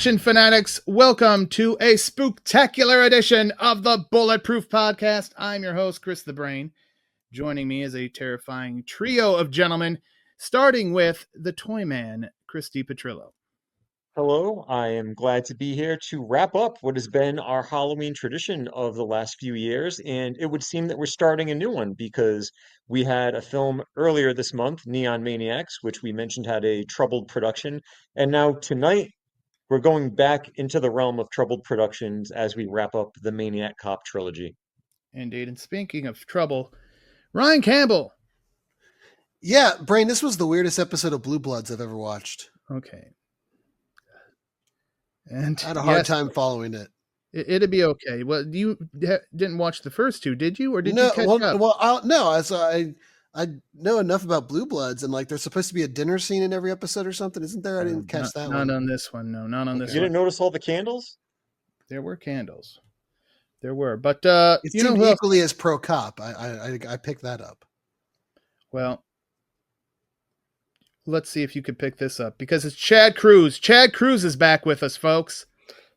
action fanatics, welcome to a spooktacular edition of the Bulletproof Podcast. I'm your host, Chris the Brain. Joining me is a terrifying trio of gentlemen, starting with the Toyman, Chris DePetrillo. Hello, I am glad to be here to wrap up what has been our Halloween tradition of the last few years, and it would seem that we're starting a new one because we had a film earlier this month, Neon Maniacs, which we mentioned had a troubled production, and now tonight we're going back into the realm of troubled productions as we wrap up the Maniac Cop trilogy. Indeed, and speaking of trouble, Ryan Campbell. Yeah, Brain, this was the weirdest episode of Blue Bloods I've ever watched. Okay. And I had a hard time following it. It'd be okay. Well, you didn't watch the first two, did you? Or did you catch up? I know enough about Blue Bloods, and like there's supposed to be a dinner scene in every episode or something, isn't there? I didn't catch that one. Not on this one. No, not on this one. You didn't notice all the candles? There were candles. There were. But it seemed equally as pro cop. I picked that up. Well, let's see if you could pick this up because it's Chad Cruz. Chad Cruz is back with us, folks.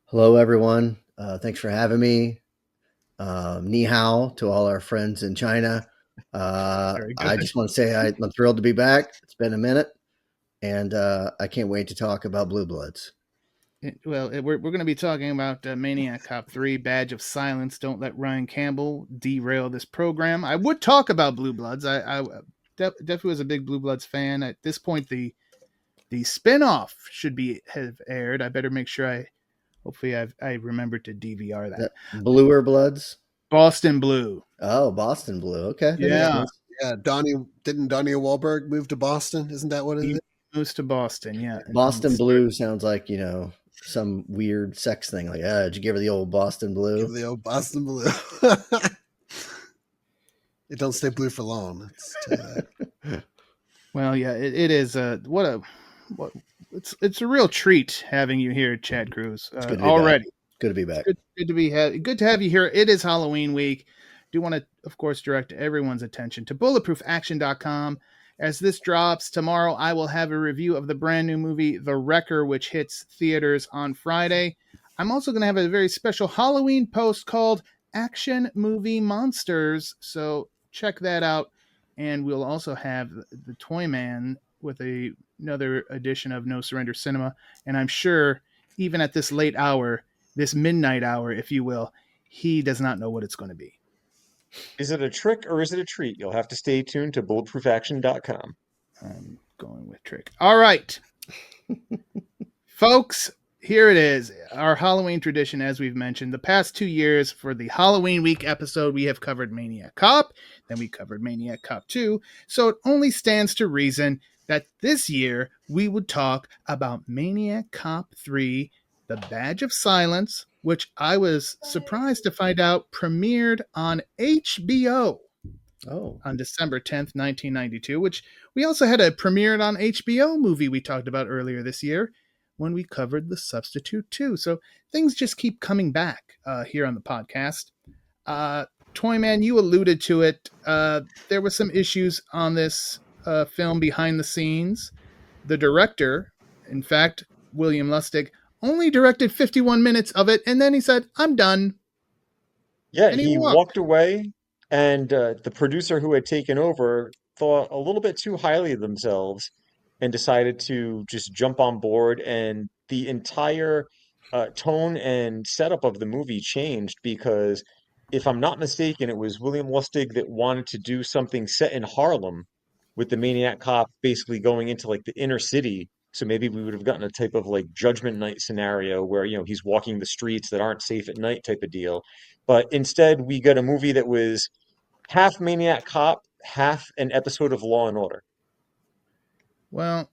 Hello, everyone. Thanks for having me. Ni hao to all our friends in China. I just want to say I'm thrilled to be back. It's been a minute, and I can't wait to talk about Blue Bloods. Well, we're going to be talking about Maniac Cop 3, Badge of Silence. Don't let Ryan Campbell derail this program. I would talk about Blue Bloods. I definitely was a big Blue Bloods fan. At this point, the spinoff should have aired. I better make sure I remember to DVR that. Bluer Bloods? Boston Blue. Oh, Boston Blue. Okay. Yeah. Yeah. Didn't Donnie Wahlberg move to Boston? Isn't that what it is? Moves to Boston, yeah. Boston Blue sounds like, some weird sex thing. Like, did you give her the old Boston Blue? Give her the old Boston Blue. It don't stay blue for long. Well, yeah, it is. It's a real treat having you here, Chad Cruz. Already, good to be back. Good to have you here. It is Halloween week. Do want to, of course, direct everyone's attention to bulletproofaction.com. As this drops tomorrow, I will have a review of the brand new movie, The Wrecker, which hits theaters on Friday. I'm also going to have a very special Halloween post called Action Movie Monsters. So check that out. And we'll also have the Toyman with another edition of No Surrender Cinema. And I'm sure even at this late hour, this midnight hour, if you will, he does not know what it's going to be. Is it a trick or is it a treat? You'll have to stay tuned to bulletproofaction.com. I'm going with trick. All right. Folks, here it is. Our Halloween tradition, as we've mentioned. The past 2 years for the Halloween week episode, we have covered Maniac Cop. Then we covered Maniac Cop 2. So it only stands to reason that this year we would talk about Maniac Cop 3, The Badge of Silence, which I was surprised to find out premiered on HBO on December 10th, 1992, which we also had a premiered on HBO movie we talked about earlier this year when we covered The Substitute 2. So things just keep coming back here on the podcast. Toyman, you alluded to it. There were some issues on this film behind the scenes. The director, in fact, William Lustig, only directed 51 minutes of it, and then he said, I'm done. Yeah, he walked away, and the producer who had taken over thought a little bit too highly of themselves and decided to just jump on board, and the entire tone and setup of the movie changed because, if I'm not mistaken, it was William Lustig that wanted to do something set in Harlem with the Maniac Cop basically going into like the inner city. So maybe we would have gotten a type of like Judgment Night scenario where, he's walking the streets that aren't safe at night type of deal. But instead, we got a movie that was half Maniac Cop, half an episode of Law and Order. Well,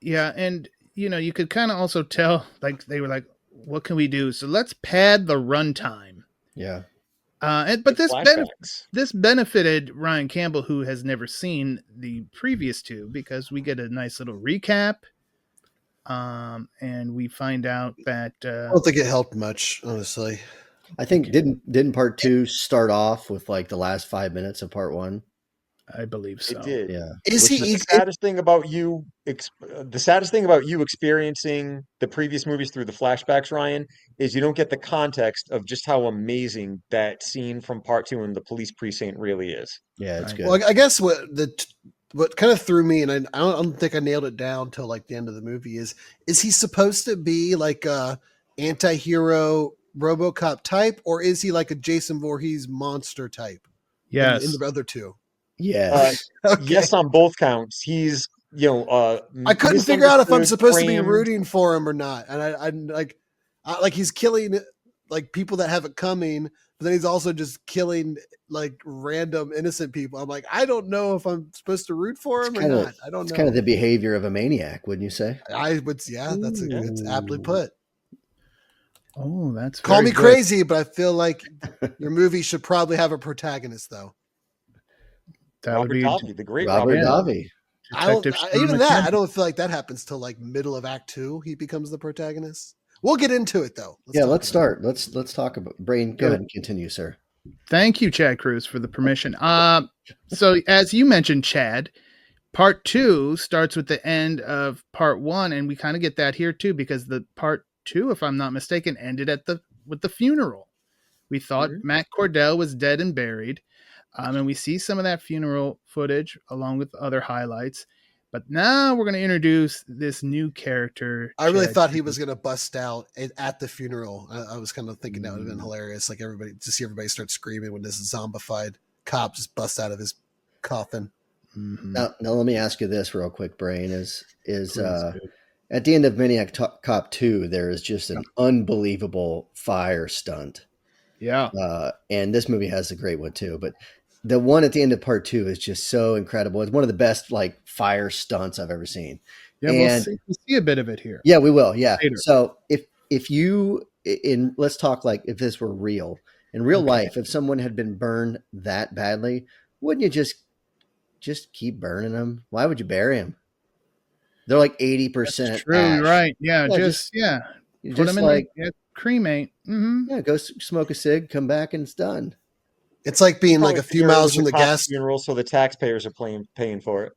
yeah. And, you could kind of also tell, like, they were like, what can we do? So let's pad the runtime. Yeah. But this benefited Ryan Campbell, who has never seen the previous two, because we get a nice little recap. And we find out that I don't think it helped much, honestly. I think didn't part 2 start off with like the last 5 minutes of part 1? I believe so. It did. Yeah. Is he the saddest thing about you? The saddest thing about you experiencing the previous movies through the flashbacks, Ryan, is you don't get the context of just how amazing that scene from part 2 in the police precinct really is. Yeah, it's good. Well, I guess what kind of threw me, and I don't think I nailed it down till like the end of the movie, is he supposed to be like a anti-hero RoboCop type, or is he like a Jason Voorhees monster type? Yes. In the other two. Yes. Okay. Yes, on both counts. He's, I couldn't figure out if I'm supposed to be rooting for him or not, and I'm like he's killing like people that have it coming, but then he's also just killing like random innocent people. I'm like, I don't know if I'm supposed to root for him or not. I don't know. It's kind of the behavior of a maniac, wouldn't you say? I would, yeah. It's aptly put. Oh, that's call me good. crazy, but I feel like your movie should probably have a protagonist, though. That Robert would be Davi, the great Robert Davi. Even that, I don't feel like that happens till like middle of Act 2. He becomes the protagonist. We'll get into it though. Let's start. Let's talk about Brain. Go ahead and continue, sir. Thank you, Chad Cruz, for the permission. So as you mentioned, Chad, part 2 starts with the end of part 1, and we kind of get that here too, because the part 2, if I'm not mistaken, ended with the funeral. We thought Matt Cordell was dead and buried. And we see some of that funeral footage along with other highlights. But now we're going to introduce this new character. I really thought he was going to bust out at the funeral. I was kind of thinking that would have been hilarious. Like see everybody start screaming when this zombified cop just busts out of his coffin. Mm-hmm. Now let me ask you this real quick, Brain. Is at the end of Maniac Cop 2, there is just an unbelievable fire stunt. Yeah. And this movie has a great one too, but the one at the end of part 2 is just so incredible. It's one of the best like fire stunts I've ever seen. Yeah, we'll see a bit of it here. Yeah, we will. Yeah. Later. So if you let's talk like if this were real in real life, if someone had been burned that badly, wouldn't you just keep burning them? Why would you bury them? They're like 80%. That's true. Ash. Right. Yeah. Just put them in like cremate. Mm-hmm. Yeah. Go smoke a cig, come back, and it's done. It's like being like a few miles from the gas funeral, so the taxpayers are paying for it.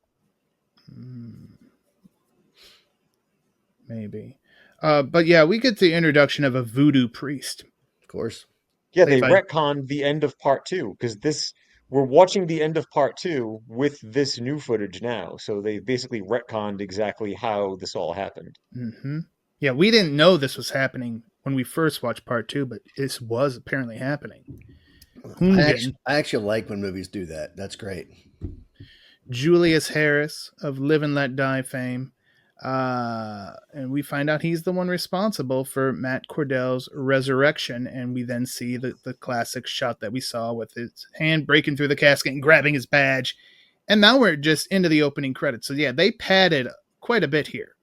Maybe. But yeah, we get the introduction of a voodoo priest. Of course. Yeah, they retconned the end of part 2 because we're watching the end of part 2 with this new footage now. So they basically retconned exactly how this all happened. Mm-hmm. Yeah, we didn't know this was happening when we first watched part 2, but this was apparently happening. I actually like when movies do that. That's great. Julius Harris of Live and Let Die fame. And we find out he's the one responsible for Matt Cordell's resurrection. And we then see the classic shot that we saw with his hand breaking through the casket and grabbing his badge. And now we're just into the opening credits. So yeah, they padded quite a bit here.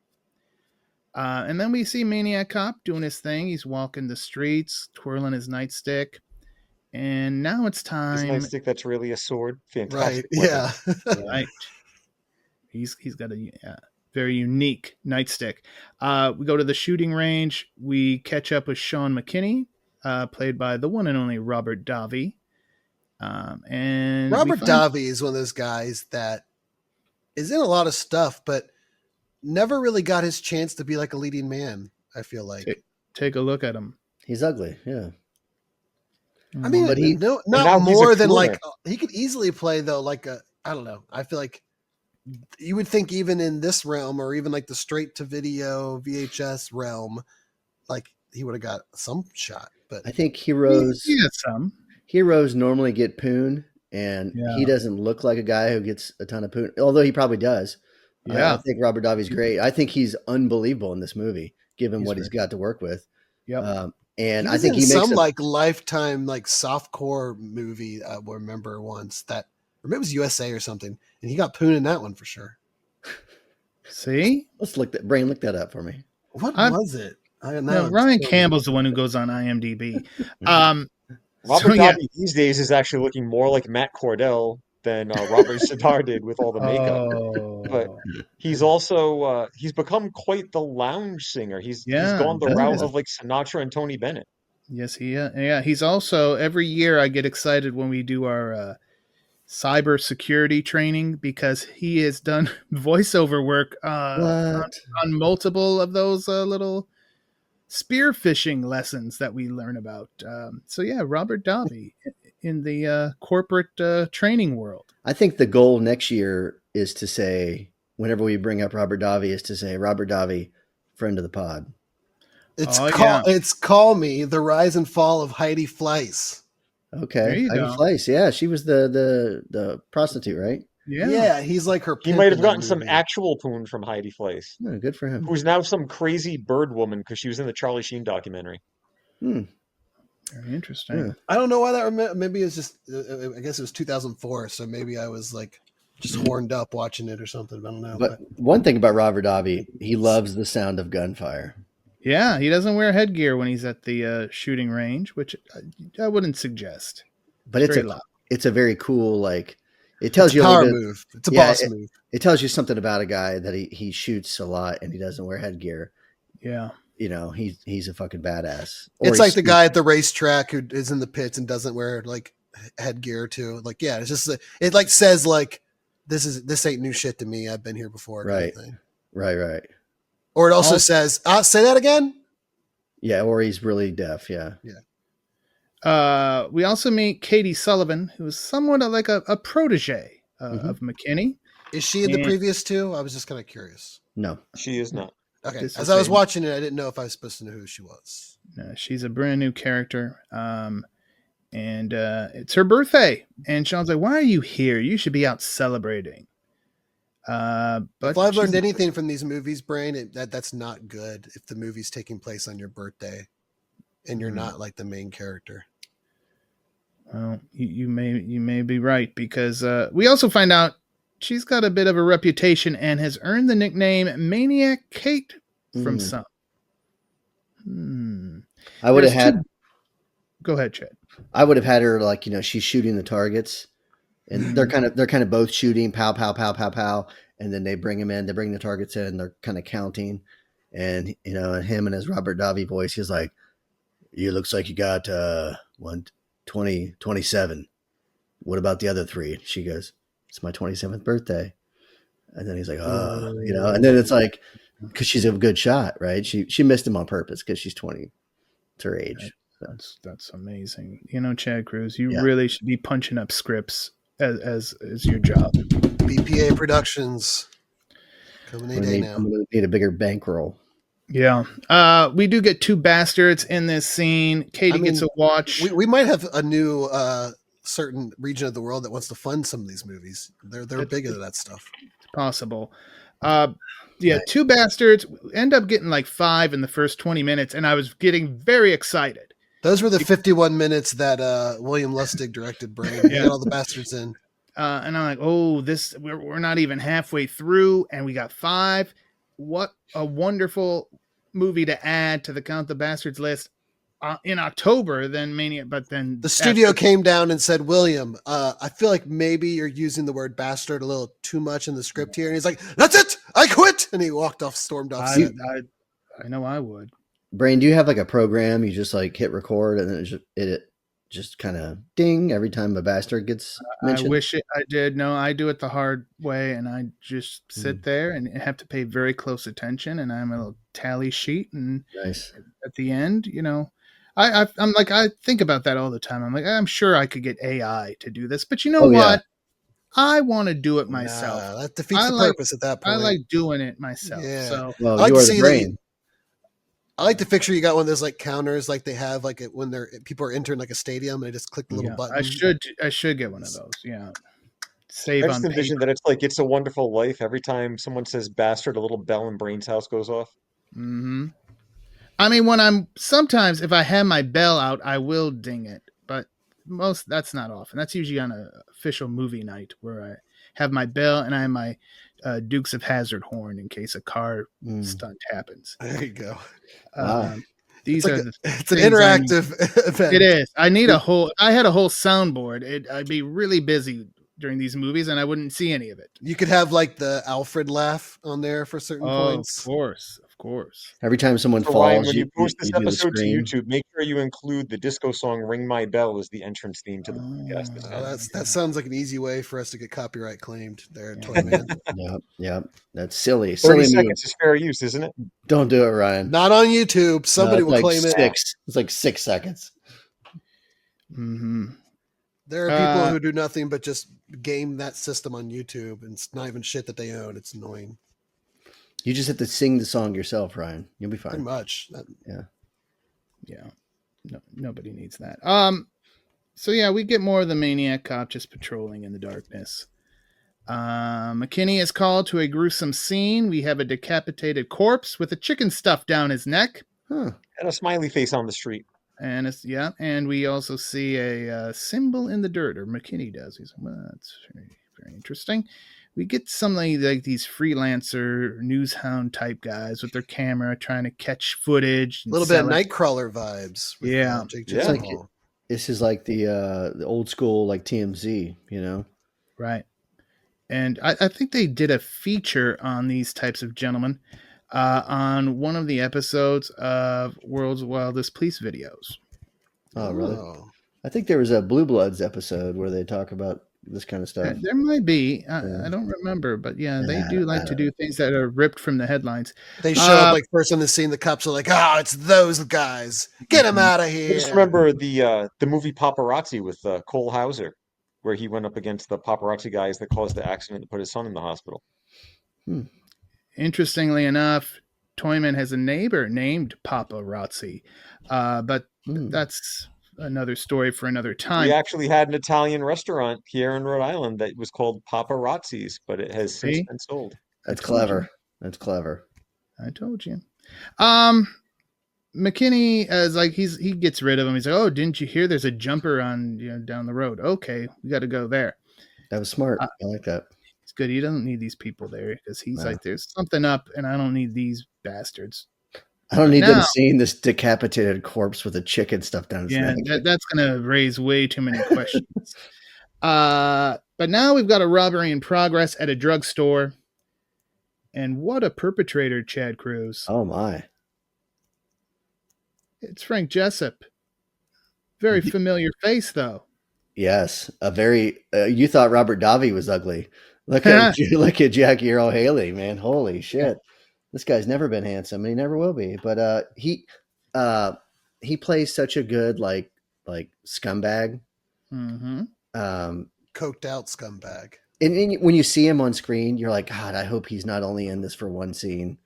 And then we see Maniac Cop doing his thing. He's walking the streets, twirling his nightstick. And now it's time. His nightstick that's really a sword. Fantastic. Right. Yeah. Right. He's got a very unique nightstick. We go to the shooting range. We catch up with Sean McKinney, played by the one and only Robert Davi. And Robert Davi is one of those guys that is in a lot of stuff, but never really got his chance to be like a leading man, I feel like. Take a look at him. He's ugly, yeah. I mean, but not more than like he could easily play though. Like I don't know. I feel like you would think even in this realm, or even like the straight to video VHS realm, like he would have got some shot. But I think heroes normally get poon, and he doesn't look like a guy who gets a ton of poon. Although he probably does. Yeah, I think Robert Davi's great. I think he's unbelievable in this movie, given what he's got to work with. Yeah. And I think he makes some like Lifetime like softcore movie. I remember once that, or maybe it was USA or something, and he got poon in that one for sure. See, let's look that up for me. What was it? I don't know. No, Ryan Campbell's the one who goes on IMDb. Robert Davi these days is actually looking more like Matt Cordell than Robert Sidar did with all the makeup. But he's also he's become quite the lounge singer. He's gone the route of like Sinatra and Tony Bennett. Yes, he's also every year I get excited when we do our cyber security training because he has done voiceover work on multiple of those little spearfishing lessons that we learn about. So yeah, Robert Davi in the corporate training world. I think the goal next year is to say, whenever we bring up Robert Davi, is to say, Robert Davi, friend of the pod. It's Call Me, The Rise and Fall of Heidi Fleiss. Okay. Heidi Fleiss. Yeah, she was the prostitute, right? Yeah, he's like her. He might have gotten some actual poon from Heidi Fleiss. Oh, good for him. Who's now some crazy bird woman because she was in the Charlie Sheen documentary. Very interesting. Yeah. I don't know why that. Maybe it's just. I guess it was 2004, so maybe I was like just horned up watching it or something. I don't know. But one thing about Robert Davi, he loves the sound of gunfire. Yeah, he doesn't wear headgear when he's at the shooting range, which I wouldn't suggest. But it's a very cool, like, it tells you a power move. It's a boss move. It tells you something about a guy that he shoots a lot and he doesn't wear headgear. Yeah. You know, he's a fucking badass. It's like the guy at the racetrack who is in the pits and doesn't wear like headgear too. Like, yeah, it's just it like says like this ain't new shit to me. I've been here before. Right. Kind of thing. Right. Or it also says, say that again. Yeah, or he's really deaf. Yeah. We also meet Katie Sullivan, who is somewhat like a protege of McKinney. Is she in the previous two? I was just kind of curious. No, she is not. Okay. As I was watching it, I didn't know if I was supposed to know who she was. No, she's a brand new character. And it's her birthday. And Sean's like, why are you here? You should be out celebrating. But if I've learned anything from these movies, Brain, that's not good if the movie's taking place on your birthday and you're not like the main character. Well, you may be right, because we also find out she's got a bit of a reputation and has earned the nickname Maniac Cop from some. I would have had. Go ahead, Chad. I would have had her like, she's shooting the targets, and they're kind of both shooting, pow, pow, pow, pow, pow, and then they bring the targets in, and they're kind of counting, and him and his Robert Davi voice, he's like, "You looks like you got 27. What about the other 3?" She goes, "It's my 27th birthday," and then he's like, and then it's like, because she's a good shot, right? She missed him on purpose because she's 20. It's her age. That's amazing. Chad Cruz, you really should be punching up scripts as your job. BPA Productions coming any day now. I'm gonna need a bigger bankroll. Yeah. We do get 2 bastards in this scene. Katie gets a watch. We might have a new certain region of the world that wants to fund some of these movies. They're big into that stuff. It's possible. 2 bastards end up getting like 5 in the first 20 minutes, and I was getting very excited. Those were the 51 minutes that William Lustig directed. Brain. He got all the bastards in. And I'm like, we're not even halfway through, and we got 5. What a wonderful movie to add to the Count the Bastards list in October. Then Maniac, but then the studio came down and said, "William, I feel like maybe you're using the word bastard a little too much in the script here." And he's like, "That's it, I quit." And he stormed off. I know I would. Brain, do you have like a program you just like hit record and then it just kind of ding every time a bastard gets mentioned? I wish I did. No, I do it the hard way, and I just sit there and have to pay very close attention, and I'm a little tally sheet, and nice. At the end, I'm like, I think about that all the time. I'm like, I'm sure I could get AI to do this, but what? Yeah. I want to do it myself. That defeats the purpose at that point. I like doing it myself. Yeah. So I like you are the brain. I like the picture you got one of those like counters, like they have like when people are entering like a stadium and they just click the little button. I should get one of those. Yeah. Save I just envision that it's like It's a Wonderful Life. Every time someone says bastard, a little bell in Brain's house goes off. Mm-hmm. I mean, sometimes if I have my bell out, I will ding it, but that's not often. That's usually on an official movie night where I have my bell and I have my Dukes of Hazzard horn in case a car stunt happens. There you go. Wow. It's an interactive event. It is. I had a whole soundboard. I'd be really busy during these movies, and I wouldn't see any of it. You could have like the Alfred laugh on there for certain points. Of course. Every time someone falls, Ryan, when you post this do the episode to scream. YouTube, make sure you include the disco song "Ring My Bell" as the entrance theme to the podcast. That sounds like an easy way for us to get copyright claimed there, Toyman. Yep. That's silly. 30 seconds is fair use, isn't it? Don't do it, Ryan. Not on YouTube. Somebody will claim it. It's like 6 seconds. Mm-hmm. There are people who do nothing but just game that system on YouTube, and it's not even shit that they own. It's annoying. You just have to sing the song yourself, Ryan. You'll be fine. Pretty much. Yeah. No, nobody needs that. So yeah, we get more of the Maniac Cop just patrolling in the darkness. McKinney is called to a gruesome scene. We have a decapitated corpse with a chicken stuffed down his neck. And a smiley face on the street. And and we also see a symbol in the dirt, or McKinney does. He's like, well, that's very, very interesting. We get something like these freelancer newshound type guys with their camera trying to catch footage. A little bit of Nightcrawler vibes. This is like the old school like TMZ, you know? Right. And I think they did a feature on these types of gentlemen on one of the episodes of World's Wildest Police videos. Oh, really? I think there was a Blue Bloods episode where they talk about this kind of stuff. There might be. I don't remember, but they do like to do things that are ripped from the headlines. They show up like first on the scene. The cops are like, "Oh, it's those guys! Get them out of here!" I just remember the movie Paparazzi with Cole Hauser, where he went up against the paparazzi guys that caused the accident to put his son in the hospital. Interestingly enough, Toyman has a neighbor named Paparazzi, but that's another story for another time. We actually had an Italian restaurant here in Rhode Island that was called Paparazzi's, but it has since been sold. That's clever. That's clever. I told you. McKinney is like he gets rid of him. He's like, "Oh, didn't you hear? There's a jumper on down the road. Okay, we got to go there." That was smart. I like that. It's good. He doesn't need these people there because he's like, "There's something up, and I don't need these bastards." I don't need them seeing this decapitated corpse with a chicken stuffed down his neck. That's going to raise way too many questions. But now we've got a robbery in progress at a drugstore. And what a perpetrator, Chad Cruz. Oh, my. It's Frank Jessup. Very familiar face, though. Yes. A very... you thought Robert Davi was ugly. Look at Jackie Earle Haley, man. Holy shit. This guy's never been handsome, and he never will be. But he plays such a good like scumbag, coked out scumbag. And when you see him on screen, you're like, God, I hope he's not only in this for one scene,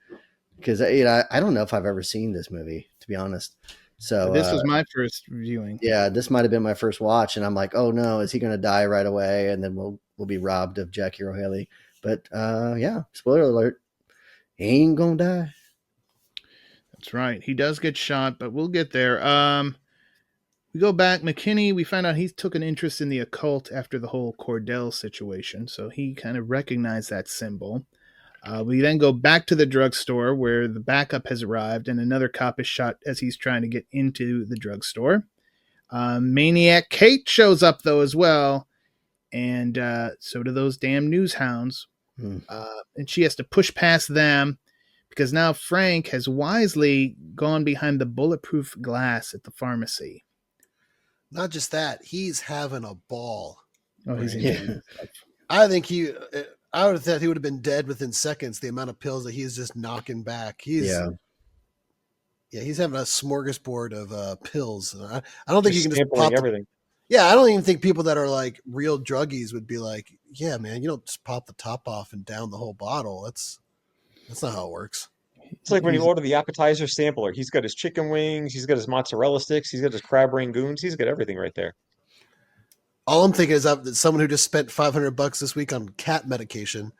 because I don't know if I've ever seen this movie, to be honest. So this was my first viewing. Yeah, this might have been my first watch, and I'm like, oh no, is he going to die right away? And then we'll be robbed of Jackie Earle Haley. But spoiler alert. He ain't gonna die. That's right. He does get shot, but we'll get there. We go back. McKinney, we find out he took an interest in the occult after the whole Cordell situation, so he kind of recognized that symbol. We then go back to the drugstore where the backup has arrived, and another cop is shot as he's trying to get into the drugstore. Maniac Kate shows up, though, as well, and so do those damn news hounds. And she has to push past them because now Frank has wisely gone behind the bulletproof glass at the pharmacy. Not just that, he's having a ball. Oh, he's I think I would have thought he would have been dead within seconds. The amount of pills that he's just knocking back. He's having a smorgasbord of pills. I don't think you can just pop everything. Yeah, I don't even think people that are like real druggies would be like, yeah, man, you don't just pop the top off and down the whole bottle. That's not how it works. It's like when you order the appetizer sampler. He's got his chicken wings, he's got his mozzarella sticks, he's got his crab rangoons, he's got everything right there. All I'm thinking is that someone who just spent $500 this week on cat medication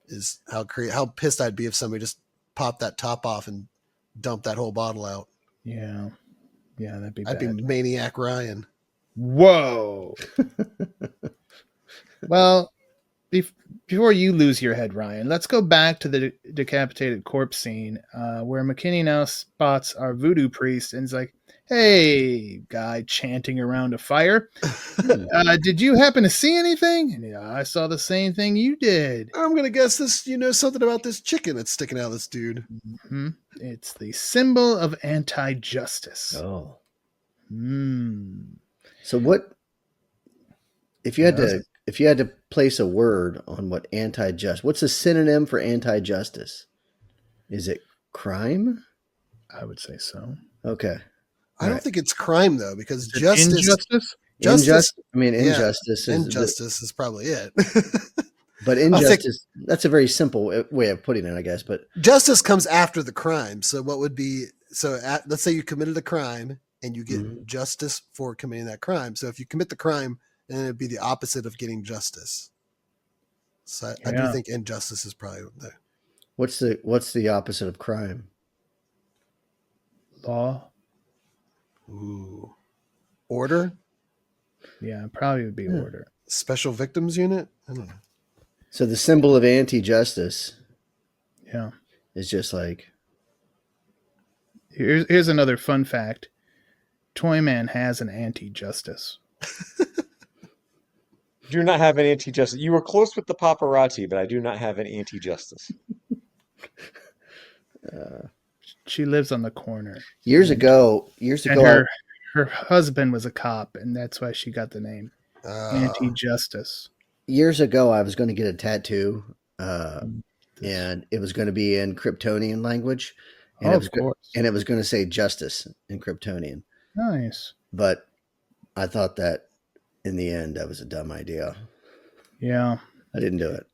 is how pissed I'd be if somebody just popped that top off and dumped that whole bottle out. Yeah, that'd be I'd bad. be Maniac Ryan. Whoa. Well, before you lose your head, Ryan, let's go back to the decapitated corpse scene where McKinney now spots our voodoo priest and is like, Hey, guy chanting around a fire. Did you happen to see anything? And, yeah, I saw the same thing you did. I'm going to guess this, you know, something about this chicken that's sticking out of this dude. Mm-hmm. It's the symbol of anti-justice. Oh. So what, if you had to place a word on what what's a synonym for anti-justice? Is it crime? I would say so. Okay. I don't think it's crime though, because injustice. Injustice is probably it. But injustice, that's a very simple way of putting it, I guess. But justice comes after the crime. So what would be, let's say you committed a crime and you get justice for committing that crime. So if you commit the crime, then it'd be the opposite of getting justice. So I do think injustice is probably there. What's the opposite of crime? Law. Ooh. Order? Yeah, probably would be order. Special Victims Unit? I don't know. So the symbol of anti-justice is just like... Here's another fun fact. Toyman has an anti-justice. Do not have an anti-justice. You were close with the paparazzi, but I do not have an anti-justice. She lives on the corner. Years ago, her husband was a cop, and that's why she got the name Anti-Justice. Years ago, I was going to get a tattoo, and it was going to be in Kryptonian language, and it was going to say justice in Kryptonian. Nice, but I thought that in the end that was a dumb idea. Yeah, I didn't do it.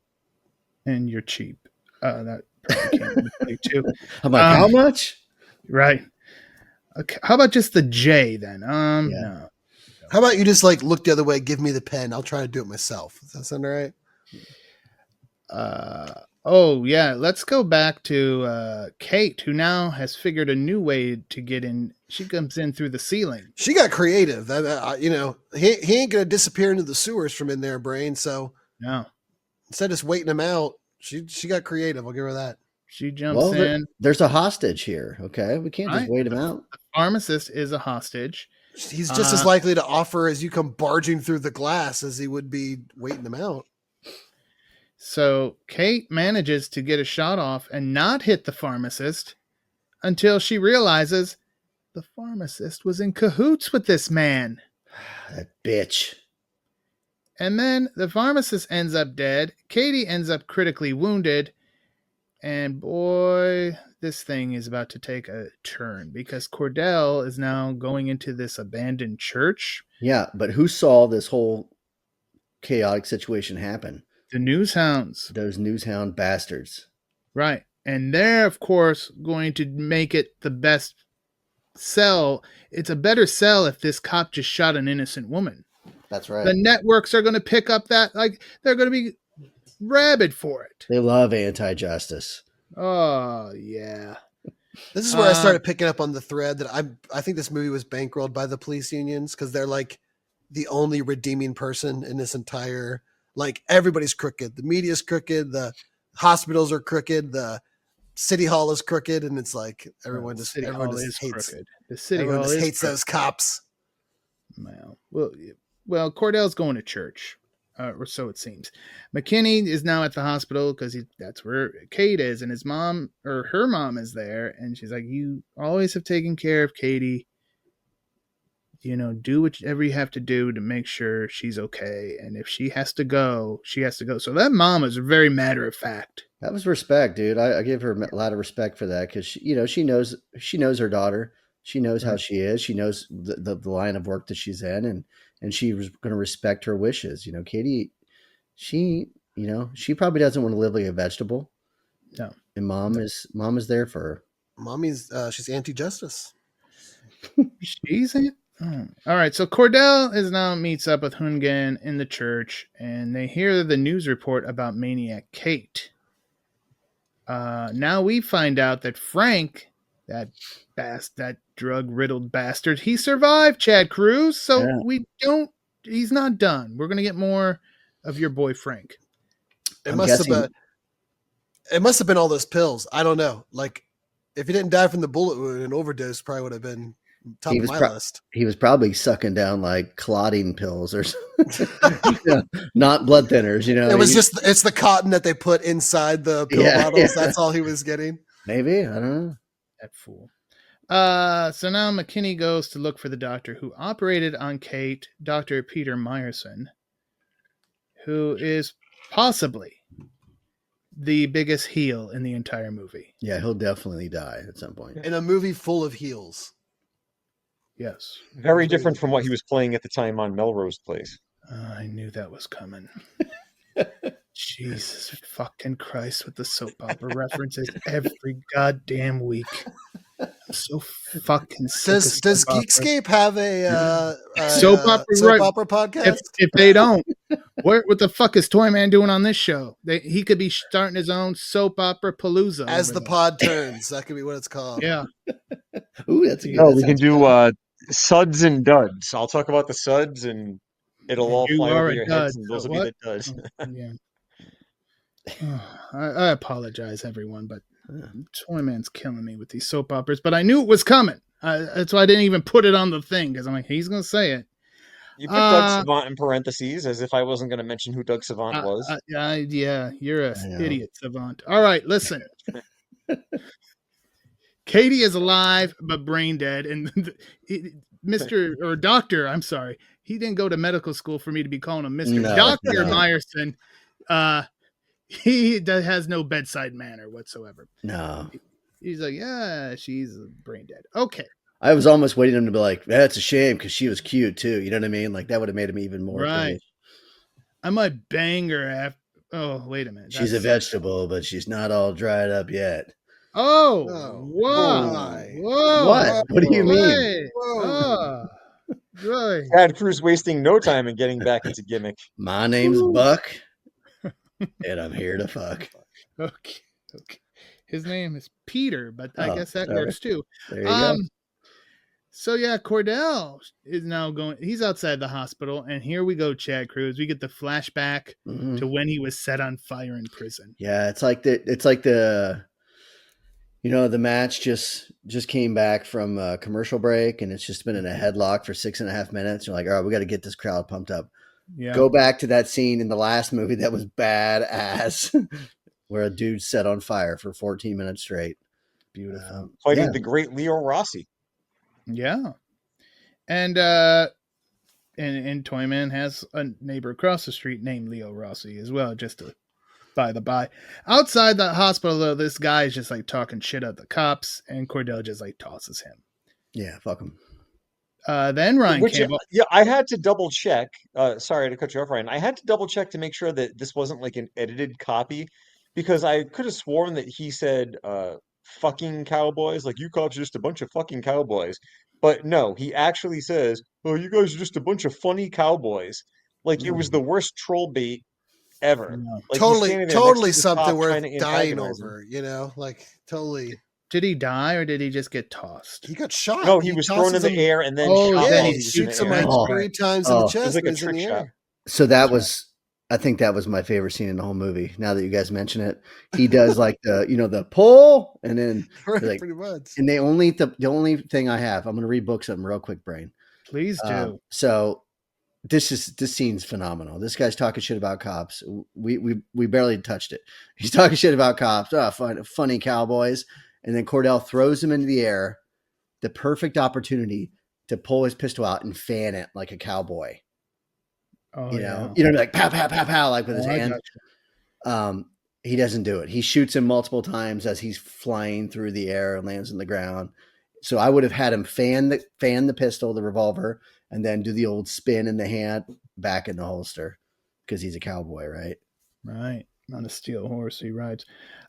And you're cheap. That probably came with too. I'm like, how much? Right. Okay. How about just the J then? No. How about you just like look the other way, give me the pen. I'll try to do it myself. Does that sound all right? Oh yeah. Let's go back to Kate, who now has figured a new way to get in. She comes in through the ceiling. She got creative. You know, he ain't gonna disappear into the sewers from in there, brain. So no. Instead of just waiting him out, she got creative. I'll give her that. She jumps in. There's a hostage here. Okay, we can't just wait him out. The pharmacist is a hostage. He's just as likely to offer as you come barging through the glass as he would be waiting him out. So Kate manages to get a shot off and not hit the pharmacist until she realizes the pharmacist was in cahoots with this man. That bitch. And then the pharmacist ends up dead. Katie ends up critically wounded. And boy, this thing is about to take a turn because Cordell is now going into this abandoned church. Yeah, but who saw this whole chaotic situation happen? The news hounds. Those news hound bastards. Right. And they're, of course, going to make it the best sell. It's a better sell if this cop just shot an innocent woman. That's right. The networks are going to pick up that, like, they're going to be rabid for it. They love anti-justice. Oh, yeah. This is where I started picking up on the thread that I think this movie was bankrolled by the police unions because they're like the only redeeming person in this entire, like everybody's crooked. The media's crooked. The hospitals are crooked. The city hall is crooked. And it's like everyone just hates crooked. The city hall hates those cops. Well, Cordell's going to church. Or so it seems. McKinney is now at the hospital because that's where Kate is, and his mom or her mom is there, and she's like, "You always have taken care of Katie. You know, do whatever you have to do to make sure she's okay, and if she has to go, she has to go." So that mom is very matter of fact. That was respect, dude. I give her a lot of respect for that because she knows her daughter. She knows how she is. She knows the line of work that she's in, and she was going to respect her wishes. You know, Katie, she probably doesn't want to live like a vegetable. No. And mom is there for her. Mommy's she's anti-justice. She's it. Oh. All right. So Cordell meets up with Hungan in the church, and they hear the news report about Maniac Kate. Now we find out that Frank, that drug-riddled bastard, he survived Chad Cruz, so he's not done. We're going to get more of your boy Frank. It must have been all those pills. I don't know. Like, if he didn't die from the bullet wound, an overdose probably would have been top of my list. He was probably sucking down like clotting pills or something. Not blood thinners, It was it's the cotton that they put inside the pill bottles. Yeah. That's all he was getting. Maybe, I don't know. That fool. So now McKinney goes to look for the doctor who operated on Kate, Dr. Peter Meyerson, who is possibly the biggest heel in the entire movie. Yeah, he'll definitely die at some point. In a movie full of heels. Yes. Very different from what he was playing at the time on Melrose Place. I knew that was coming. Jesus fucking Christ with the soap opera references every goddamn week. I'm so fucking sick. Does Geekscape have a soap opera podcast? If they don't, what the fuck is Toyman doing on this show? He could be starting his own soap opera palooza. As the pod turns, that could be what it's called. Yeah. Ooh, that's a good. No, we can do suds and duds. I'll talk about the suds, and it'll all fly over your heads, and those will be the duds. Yeah. I apologize, everyone, but Toyman's killing me with these soap operas. But I knew it was coming. That's why I didn't even put it on the thing, because I'm like, he's going to say it. You put Doug Savant in parentheses, as if I wasn't going to mention who Doug Savant was. Yeah, you're an idiot, Savant. All right, listen. Katie is alive, but brain dead. And Doctor, I'm sorry. He didn't go to medical school for me to be calling him Mr. Dr. Meyerson. He has no bedside manner whatsoever. No. He's like, yeah, she's brain dead. Okay. I was almost waiting him to be like, that's a shame because she was cute too. You know what I mean? Like that would have made him even more. Right. I might bang her after. Oh, wait a minute. She's a vegetable, but she's not all dried up yet. Oh, wow. Whoa. What? What do you mean? Whoa. Right. Chad Cruz wasting no time in getting back into gimmick. My name's Buck, and I'm here to fuck. Okay. His name is Peter, but I guess that works too. There you go. So yeah, Cordell is now going. He's outside the hospital, and here we go, Chad Cruz. We get the flashback to when he was set on fire in prison. Yeah, it's like the the match just came back from a commercial break, and it's just been in a headlock for 6.5 minutes. You're like, all right, we got to get this crowd pumped up. Yeah. Go back to that scene in the last movie that was badass, where a dude set on fire for 14 minutes straight. Beautiful. Fighting the great Leo Rossi. Yeah. And Toyman has a neighbor across the street named Leo Rossi as well, just to by the by. Outside the hospital, though, this guy is just like talking shit at the cops, and Cordell just like tosses him. Yeah, fuck him. Then Ryan Campbell. Yeah, I had to double check. Sorry to cut you off, Ryan. I had to double check to make sure that this wasn't like an edited copy, because I could have sworn that he said fucking cowboys, like you cops are just a bunch of fucking cowboys. But no, he actually says, oh, you guys are just a bunch of funny cowboys. Like it was the worst troll bait ever. Like, totally something worth dying over, like totally. Did he die or did he just get tossed? He got shot. No, he was thrown in the air and then he shoots him like 3 times in the chest. It was like a trick shot. So I think that was my favorite scene in the whole movie. Now that you guys mention it, he does like the pull, and then like, pretty much. And the only thing I have, I'm going to read book something real quick, Brain. Please do. So this scene's phenomenal. This guy's talking shit about cops. We barely touched it. He's talking shit about cops. Funny cowboys, and then Cordell throws him into the air. The perfect opportunity to pull his pistol out and fan it like a cowboy. Like pow, pow, pow, pow, like with his hand. He doesn't do it. He shoots him multiple times as he's flying through the air and lands on the ground. So I would have had him fan the pistol, the revolver, and then do the old spin in the hand back in the holster, because he's a cowboy, right? Right. On a steel horse he rides.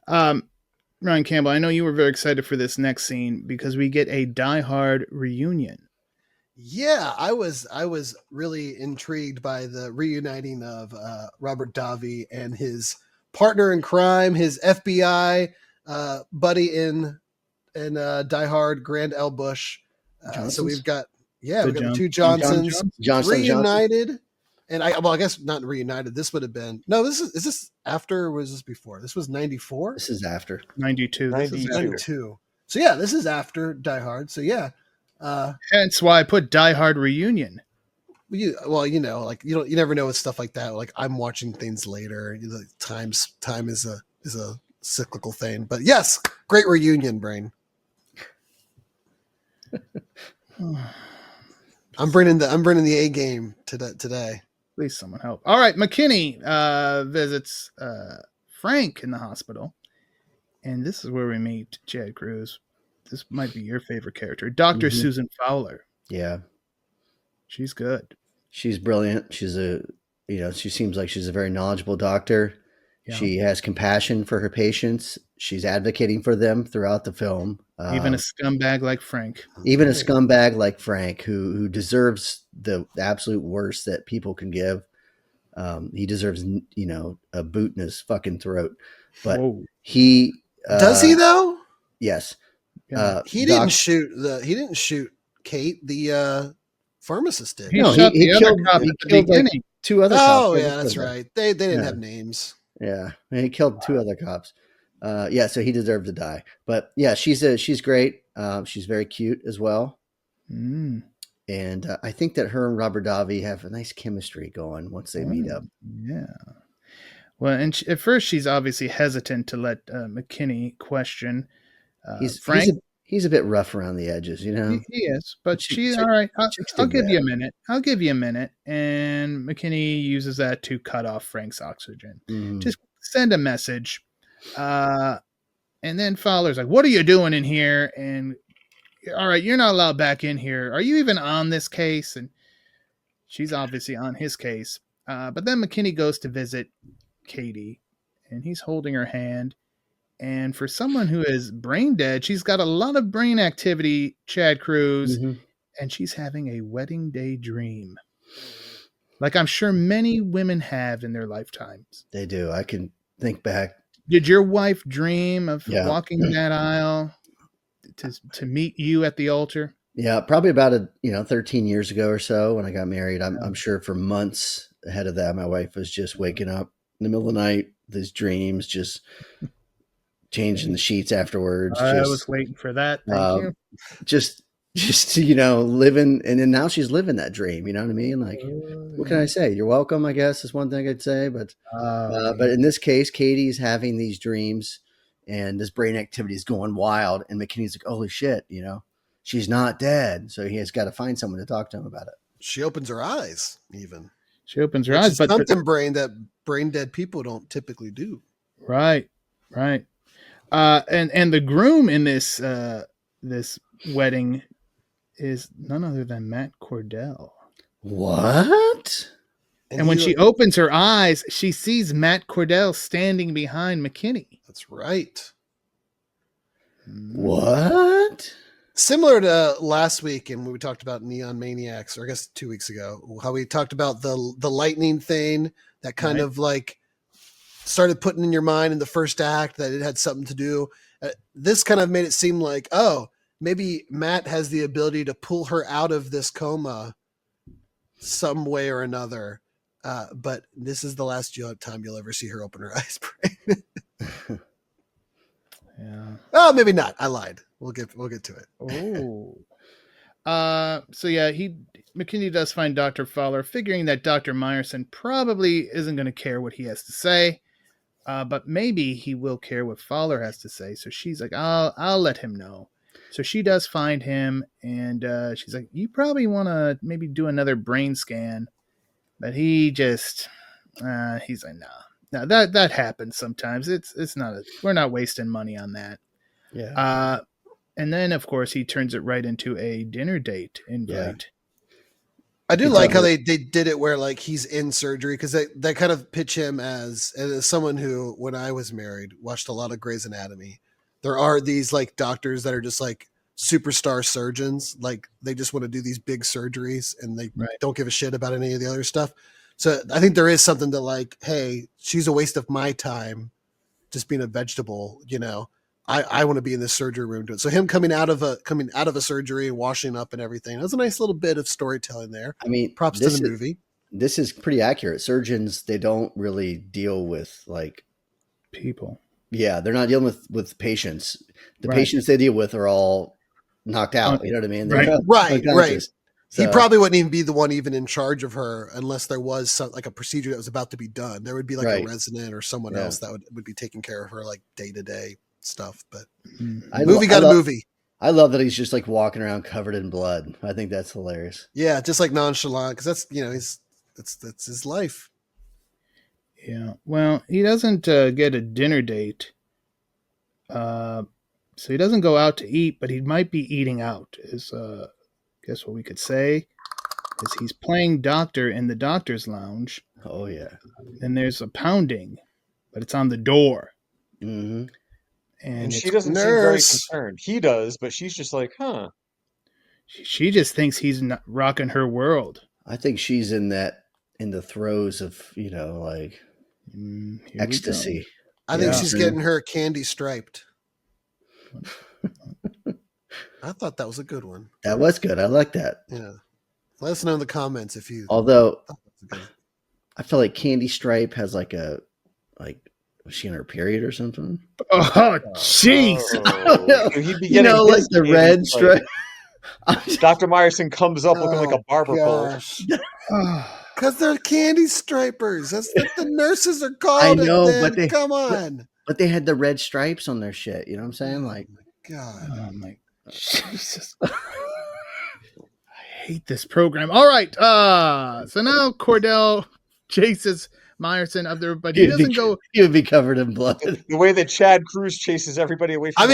Ryan Campbell, I know you were very excited for this next scene because we get a Die Hard reunion. Yeah, I was really intrigued by the reuniting of Robert Davi and his partner in crime, his FBI buddy in Die Hard, Grand L. Bush. So we've got the two Johnsons reunited. And I guess not reunited. This would have been is this after or was this before? This was 94. This is after 92. 92. So yeah, this is after Die Hard. So yeah. Hence why I put Die Hard Reunion. You never know with stuff like that. Like I'm watching things later. Time is a cyclical thing. But yes, great reunion, Brain. I'm bringing the A game today. Please, someone help. All right, McKinney visits Frank in the hospital, and this is where we meet Chad Cruz. This might be your favorite character, Dr. Susan Fowler. Yeah, she's good. She's brilliant. She seems like she's a very knowledgeable doctor. Yeah. She has compassion for her patients. She's advocating for them throughout the film. Even a scumbag like Frank. Even a scumbag like Frank, who deserves the absolute worst that people can give. He deserves, a boot in his fucking throat. But he does he though? Yes. Yeah. He didn't shoot Kate. The pharmacist did. He killed like 2 other cops. Oh yeah, that's right. They didn't have names. Yeah, he killed 2 other cops. So he deserved to die. But yeah, she's great. She's very cute as well. And I think that her and Robert Davi have a nice chemistry going once they meet up. Yeah. Well, and at first she's obviously hesitant to let McKinney question Frank. He's a bit rough around the edges, He is, but she's all right. I'll give you a minute. And McKinney uses that to cut off Frank's oxygen. Just send a message. And then Fowler's like, "What are you doing in here?" And all right, you're not allowed back in here. Are you even on this case? And she's obviously on his case. But then McKinney goes to visit Katie, and he's holding her hand. And for someone who is brain dead, she's got a lot of brain activity, Chad Cruz, and she's having a wedding day dream. Like I'm sure many women have in their lifetimes. They do. I can think back. Did your wife dream of walking that aisle to meet you at the altar? Yeah, probably about 13 years ago or so when I got married. I'm sure for months ahead of that, my wife was just waking up in the middle of the night, these dreams, just changing the sheets afterwards. I was waiting for that. Thank you. Just living, and then now she's living that dream. You know what I mean? Like, what can I say? You're welcome, I guess, is one thing I'd say. But in this case, Katie's having these dreams, and this brain activity is going wild. And McKinney's like, "Holy shit!" She's not dead, so he has got to find someone to talk to him about it. She opens her eyes, even. She opens her eyes, but something that brain dead people don't typically do. Right. And the groom in this wedding is none other than Matt Cordell. What? And when she opens her eyes, she sees Matt Cordell standing behind McKinney. That's right. What? Similar to last week, and when we talked about Neon Maniacs, or I guess 2 weeks ago, how we talked about the lightning thing that kind of like started putting in your mind in the first act that it had something to do. This kind of made it seem like, maybe Matt has the ability to pull her out of this coma some way or another. But this is the last time you'll ever see her open her eyes. Yeah. Oh, maybe not. I lied. We'll get to it. Oh. So yeah, McKinney does find Dr. Fowler, figuring that Dr. Meyerson probably isn't going to care what he has to say. But maybe he will care what Fowler has to say. So she's like, I'll let him know. So she does find him, and she's like, you probably want to maybe do another brain scan. But he just, he's like, no, that happens sometimes. It's not, we're not wasting money on that. Yeah. And then of course he turns it right into a dinner date invite. Yeah. I do like how they did it where like he's in surgery, because they kind of pitch him as someone who, when I was married, watched a lot of Grey's Anatomy. There are these like doctors that are just like superstar surgeons. Like they just want to do these big surgeries and they don't give a shit about any of the other stuff. So I think there is something to like, hey, she's a waste of my time just being a vegetable, I want to be in this surgery room doing it. So him coming out of a surgery and washing up and everything. That was a nice little bit of storytelling there. I mean, props to the movie. This is pretty accurate. Surgeons, they don't really deal with like people. Yeah, they're not dealing with patients. The patients they deal with are all knocked out. You know what I mean? Right. So, he probably wouldn't even be the one even in charge of her unless there was some, like a procedure that was about to be done. There would be like a resident or someone else that would be taking care of her like day-to-day stuff. But movie. I love that he's just like walking around covered in blood. I think that's hilarious. Yeah, just like nonchalant because that's that's his life. Yeah. Well, he doesn't get a dinner date. So he doesn't go out to eat, but he might be eating out. Guess what we could say is he's playing doctor in the doctor's lounge. Oh yeah. And there's a pounding, but it's on the door. Mm-hmm. And she doesn't seem very concerned. He does, but she's just like, huh. She just thinks he's not rocking her world. I think she's in the throes of, like ecstasy. I think she's getting her candy striped. I thought that was a good one. That was good. I like that. Yeah. Let us know in the comments if you. Although, I feel like Candy Stripe has was she in her period or something? Oh, jeez. He'd be getting like the red stripe. Dr. Meyerson comes up looking like a barber pole. Because they're candy stripers. That's what the nurses are called. I know, but come on. But they had the red stripes on their shit. You know what I'm saying? Like, God. Oh my Jesus. I hate this program. All right. So now Cordell chases Meyerson up there, but he doesn't go. He would be covered in blood. The way that Chad Cruz chases everybody away from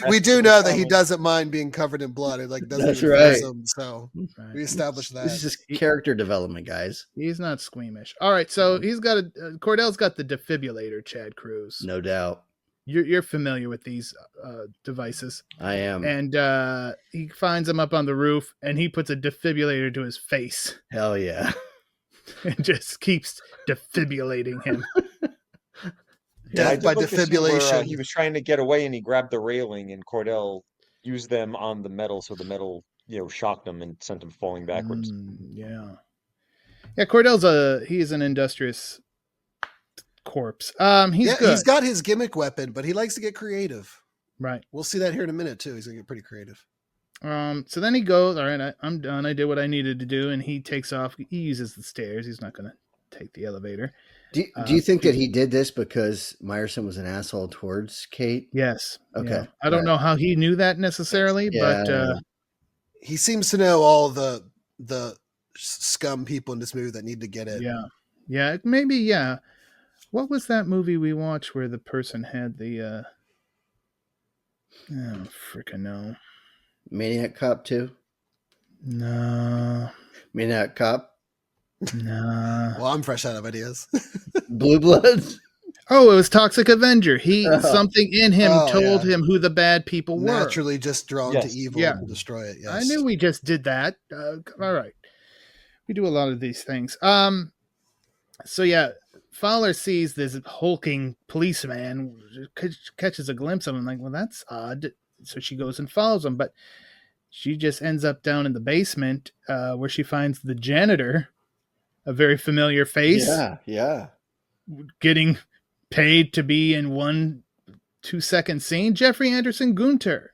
we do know that he doesn't mind being covered in blood. It doesn't That's right. him, so we established that. This is just character development, guys. He's not squeamish. All right, so he's got Cordell's got the defibrillator, Chad Cruz. No doubt. You're familiar with these devices. I am. And he finds him up on the roof, and he puts a defibrillator to his face. Hell yeah. And just keeps defibrillating him. Death by defibrillation. Where, he was trying to get away, and he grabbed the railing, and Cordell used them on the metal, so the metal, shocked him and sent him falling backwards. Yeah. Cordell's he's an industrious corpse. He's good. He's got his gimmick weapon, but he likes to get creative. Right. We'll see that here in a minute too. He's gonna get pretty creative. So then he goes, all right, I'm done. I did what I needed to do, and he takes off. He uses the stairs. He's not gonna take the elevator. Do you think that he did this because Meyerson was an asshole towards Kate? Yes. Okay. Yeah. I don't know how he knew that necessarily, but he seems to know all the scum people in this movie that need to get it. Yeah. Yeah. Maybe. Yeah. What was that movie we watched where the person had the? Oh, freaking no. Maniac Cop 2? No. Maniac Cop? No. Well, I'm fresh out of ideas. Blue Bloods? Oh, it was Toxic Avenger. Something in him told him who the bad people were. Naturally just drawn to evil and destroy it. Yes. I knew we just did that. All right. We do a lot of these things. So yeah, Fowler sees this hulking policeman, catches a glimpse of him, like, well, that's odd. So she goes and follows him, but she just ends up down in the basement where she finds the janitor, a very familiar face. Yeah. Getting paid to be in 1-2 second scene. Jeffrey Anderson Gunter.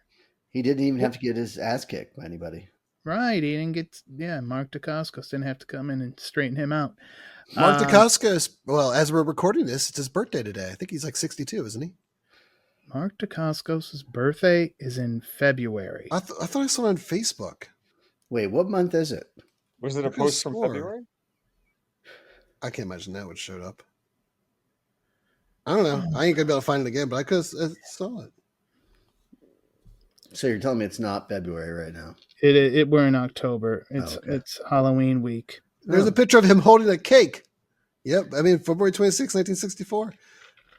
He didn't even have to get his ass kicked by anybody. Right. He didn't get, Mark Dacascos didn't have to come in and straighten him out. Mark Dacascos, well, as we're recording this, it's his birthday today. I think he's like 62, isn't he? Mark Dacascos' birthday is in February. I thought I saw it on Facebook. Wait, what month is it? Was it a post from February? I can't imagine that would showed up. I don't know. I ain't gonna be able to find it again, but I could have saw it. So you're telling me it's not February right now? We're in October. It's Halloween week. There's a picture of him holding a cake. Yep. I mean, February 26, 1964.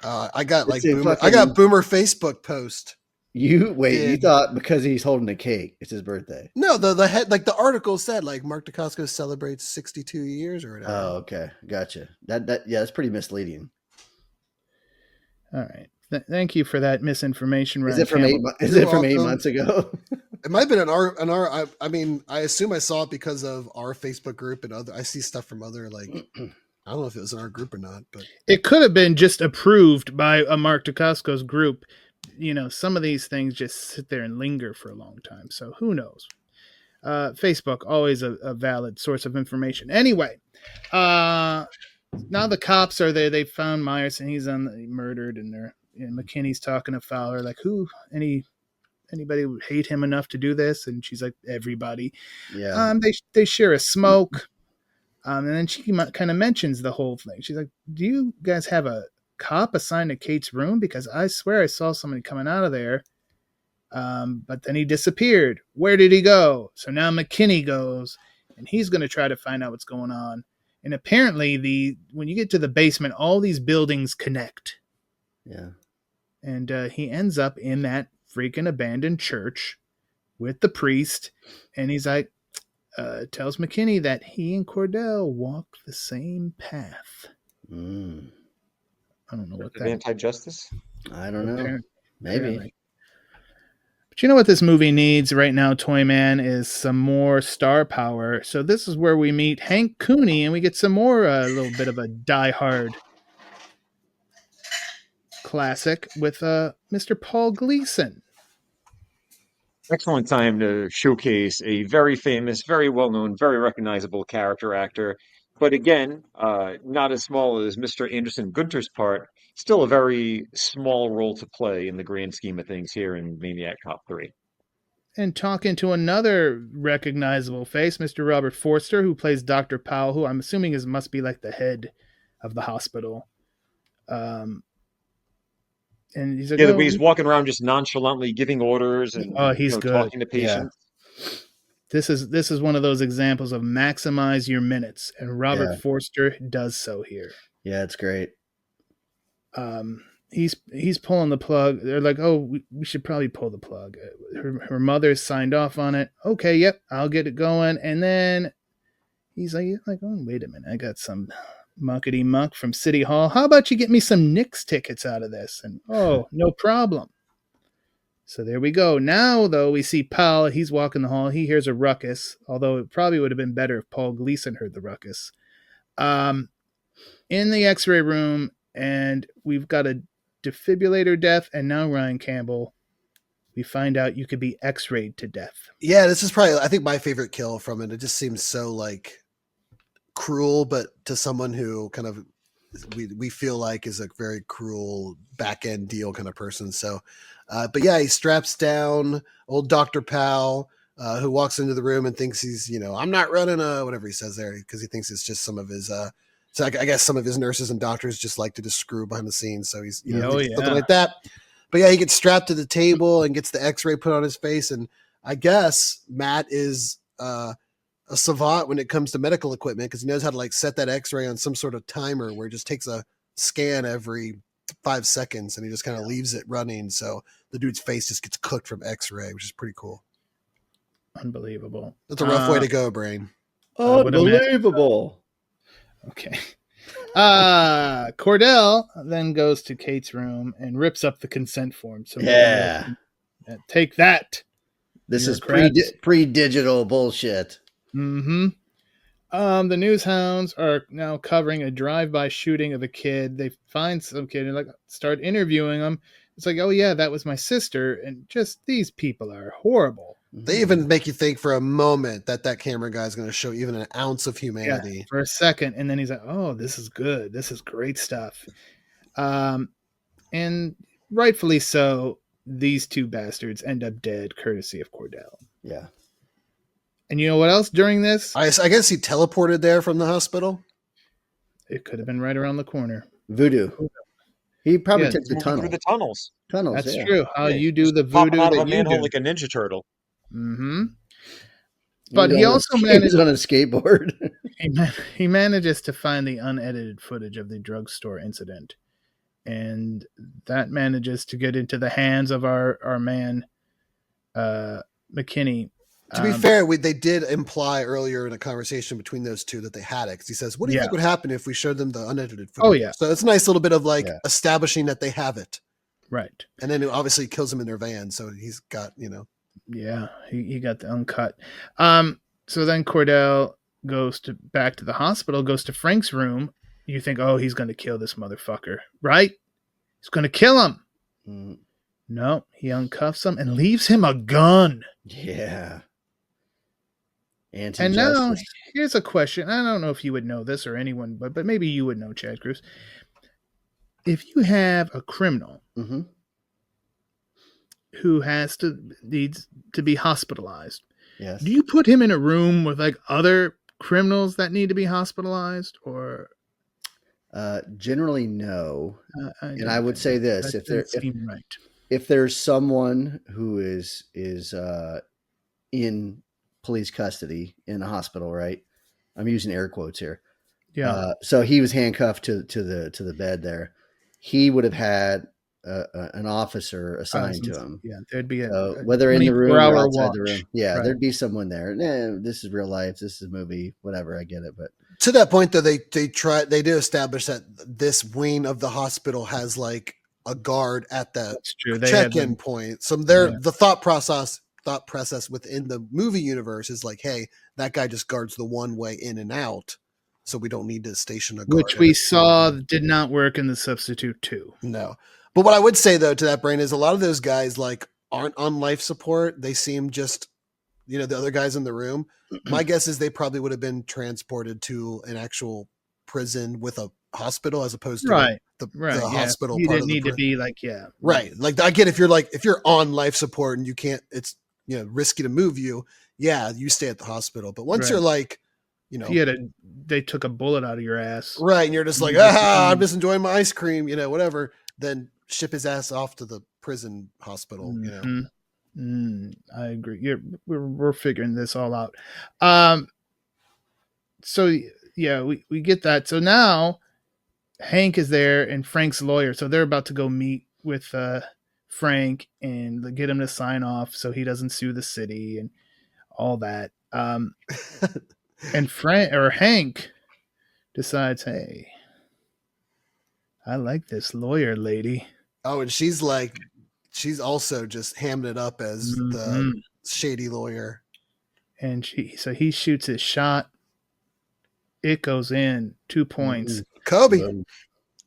I got Boomer Facebook post. You thought because he's holding a cake, it's his birthday? No, the head, like the article said, like Mark Dacascos celebrates 62 years or whatever. Oh, okay, gotcha. That's pretty misleading. All right, thank you for that misinformation. Is it from 8 months ago? It might have been an our. I mean, I assume I saw it because of our Facebook group and other. I see stuff from other like. I don't know if it was in our group or not, but it could have been just approved by a Mark Dacascos group some of these things just sit there and linger for a long time. So who knows? Facebook, always a valid source of information. Anyway, now the cops are there. They found Myers and he's murdered, and McKinney's talking to Fowler like, who? Anybody would hate him enough to do this? And she's like, everybody. Yeah. They share a smoke. And then she kind of mentions the whole thing. She's like, do you guys have a cop assigned to Kate's room? Because I swear I saw somebody coming out of there. But then he disappeared. Where did he go? So now McKinney goes, and he's going to try to find out what's going on. And apparently, when you get to the basement, all these buildings connect. Yeah. And he ends up in that freaking abandoned church with the priest. And he's like, tells McKinney that he and Cordell walk the same path. I don't know what that is. Anti-justice? I don't know. Maybe. Apparently. But you know what this movie needs right now, Toyman, is some more star power. So this is where we meet Hank Cooney, and we get some more a little bit of a Die Hard classic with Mr. Paul Gleason. Excellent time to showcase a very famous, very well-known, very recognizable character actor. But again, not as small as Mr. Anderson Gunter's part, still a very small role to play in the grand scheme of things here in Maniac Cop 3. And talking to another recognizable face, Mr. Robert Forster, who plays Dr. Powell, who I'm assuming must be like the head of the hospital. And he's like, yeah, he's walking around just nonchalantly giving orders and he's good. Talking to patients. Yeah. This is one of those examples of maximize your minutes, and Robert Forster does so here. Yeah, it's great. He's pulling the plug. They're like, oh, we should probably pull the plug. Her mother signed off on it. Okay, yep, I'll get it going. And then he's like, oh, wait a minute, I got some muckety muck from City Hall. How about you get me some Knicks tickets out of this? And no problem. So there we go. Now, though, we see Powell. He's walking the hall. He hears a ruckus, although it probably would have been better if Paul Gleason heard the ruckus. In the x-ray room, and we've got a defibrillator death, and now Ryan Campbell. We find out you could be x-rayed to death. Yeah, this is probably, I think, my favorite kill from it. It just seems so, cruel, but to someone who kind of we feel like is a very cruel back end deal kind of person. So, but yeah, he straps down old Dr. Powell, who walks into the room and thinks he's, I'm not running whatever he says there, because he thinks it's just some of his, so I guess some of his nurses and doctors just like to just screw behind the scenes. So he's, something like that. But yeah, he gets strapped to the table and gets the x-ray put on his face. And I guess Matt is, a savant when it comes to medical equipment, because he knows how to set that x-ray on some sort of timer where it just takes a scan every 5 seconds and he just kind of leaves it running. So the dude's face just gets cooked from x-ray, which is pretty cool. Unbelievable. That's a rough way to go, Brain. Unbelievable. Okay. Cordell then goes to Kate's room and rips up the consent form. So take that. This is pre-digital bullshit. Mm-hmm. The news hounds are now covering a drive-by shooting of a kid. They find some kid and start interviewing him. It's like, oh yeah, that was my sister, and just these people are horrible. They even make you think for a moment that camera guy is going to show even an ounce of humanity. Yeah, for a second, and then he's like, oh, this is good. This is great stuff. And rightfully so, these two bastards end up dead, courtesy of Cordell. Yeah. And you know what else during this? I guess he teleported there from the hospital. It could have been right around the corner. Voodoo. He probably took the tunnel. Through the tunnels. That's true. How you do the voodoo out of a manhole like a Ninja Turtle. Mm-hmm. But he also manages on a skateboard. he manages to find the unedited footage of the drugstore incident, and that manages to get into the hands of our man McKinney. To be fair, they did imply earlier in a conversation between those two that they had it. Because he says, what do you think would happen if we showed them the unedited footage? Oh, yeah. So it's a nice little bit of establishing that they have it. Right. And then obviously he kills them in their van. So he's got, Yeah, he got the uncut. So then Cordell goes back to the hospital, goes to Frank's room. You think, oh, he's going to kill this motherfucker, right? He's going to kill him. No, he uncuffs him and leaves him a gun. Yeah. And now here's a question. I don't know if you would know this or anyone, but maybe you would know, Chad Cruz. If you have a criminal who needs to be hospitalized, yes, do you put him in a room with like other criminals that need to be hospitalized, or? Generally, no. And I would say this: if there's someone who is in police custody in a hospital, right? I'm using air quotes here. Yeah. So he was handcuffed to the bed there. He would have had an officer assigned to him. Yeah, there'd be whether in the room or outside the room. Yeah, right. There'd be someone there. This is real life. This is a movie. Whatever, I get it. But to that point, though, they do establish that this wing of the hospital has like a guard at the check-in point. So the thought process within the movie universe is like, hey, that guy just guards the one way in and out, so we don't need to station a guard. Which we saw did not work in The Substitute 2. No. But what I would say, though, to that, Brain, is a lot of those guys like aren't on life support. They seem just, the other guys in the room. My guess is they probably would have been transported to an actual prison with a hospital as opposed to the hospital. You didn't need to be like, right. Like I get if you're on life support and you can't, it's risky to move you. Yeah, you stay at the hospital. But once you're like, they took a bullet out of your ass, right? And you're just like, I'm just enjoying my ice cream, whatever. Then ship his ass off to the prison hospital. I agree. We're figuring this all out. So yeah, we get that. So now Hank is there and Frank's lawyer. So they're about to go meet with Frank and get him to sign off so he doesn't sue the city and all that. And Hank decides, hey, I like this lawyer lady. Oh, and she's also just hamming it up as the shady lawyer. And he shoots his shot. It goes in 2 points. Kobe.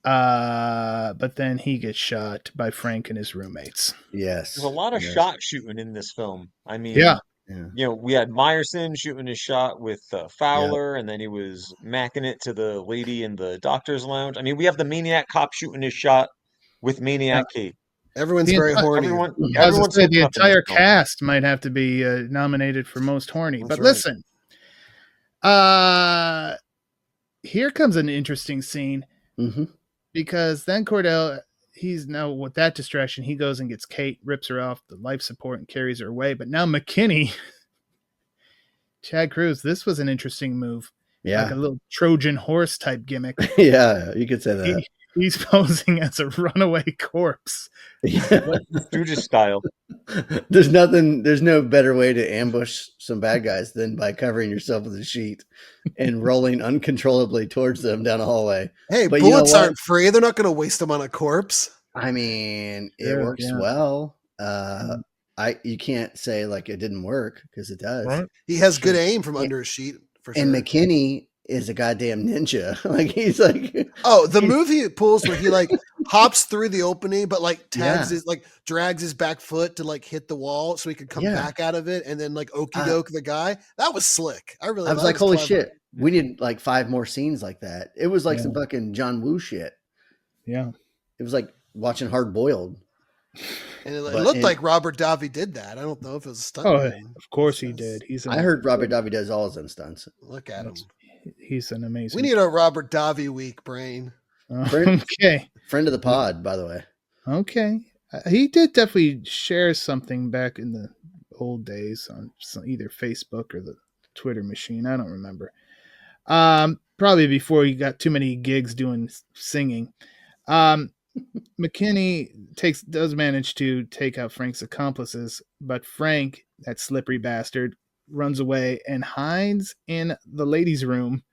But then he gets shot by Frank and his roommates. Yes. There's a lot of shot shooting in this film. I mean, we had Meyerson shooting his shot with Fowler, and then he was macking it to the lady in the doctor's lounge. I mean, we have the Maniac Cop shooting his shot with Maniac Kate. Everyone's very horny. The entire cast might have to be nominated for most horny. That's listen, here comes an interesting scene because then Cordell, he's now with that distraction, he goes and gets Kate, rips her off the life support and carries her away. But now McKinney, Chad Cruz, this was an interesting move. Yeah. Like a little Trojan horse type gimmick. Yeah, you could say that. He's posing as a runaway corpse. Stooges style. There's no better way to ambush some bad guys than by covering yourself with a sheet and rolling uncontrollably towards them down a hallway. Hey, but bullets aren't free. They're not going to waste them on a corpse. I mean, it works well. You can't say like it didn't work because it does. Right. He has good aim from under a sheet. For sure. And McKinney is a goddamn ninja. Like he's like, the movie pulls where he like hops through the opening, but like drags his back foot to like hit the wall so he could come back out of it, and then like okey doke the guy. That was slick. I was like, holy shit, we need like 5 more scenes like that. It was like some fucking John Woo shit. Yeah, it was like watching Hard Boiled. And it looked like Robert Davi did that. I don't know if it was a stunt. Of course he did. I heard Robert Davi does all his own stunts. Look at him. He's an amazing. We need a Robert Davi week, Brain. Okay. Friend of the pod, by the way. Okay. He did definitely share something back in the old days on either Facebook or the Twitter machine. I don't remember. Probably before he got too many gigs doing singing. McKinney does manage to take out Frank's accomplices, but Frank, that slippery bastard, runs away and hides in the ladies' room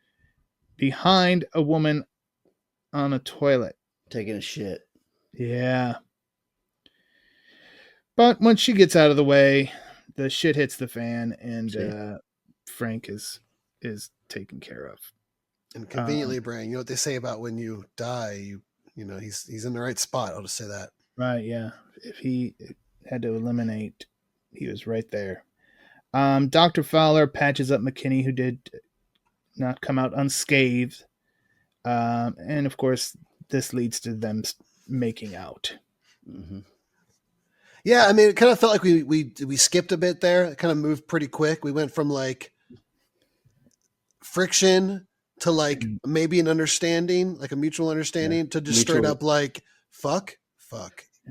behind a woman on a toilet. Taking a shit. Yeah. But once she gets out of the way, the shit hits the fan and Frank is taken care of. And conveniently, Brain, you know what they say about when you die, he's in the right spot. I'll just say that. Right, yeah. If he had to eliminate, he was right there. Dr. Fowler patches up McKinney, who did not come out unscathed. And of course, this leads to them making out. Mm-hmm. Yeah, I mean, it kind of felt like we skipped a bit there. It kind of moved pretty quick. We went from like friction to like maybe an understanding, like a mutual understanding, to just straight up like fuck.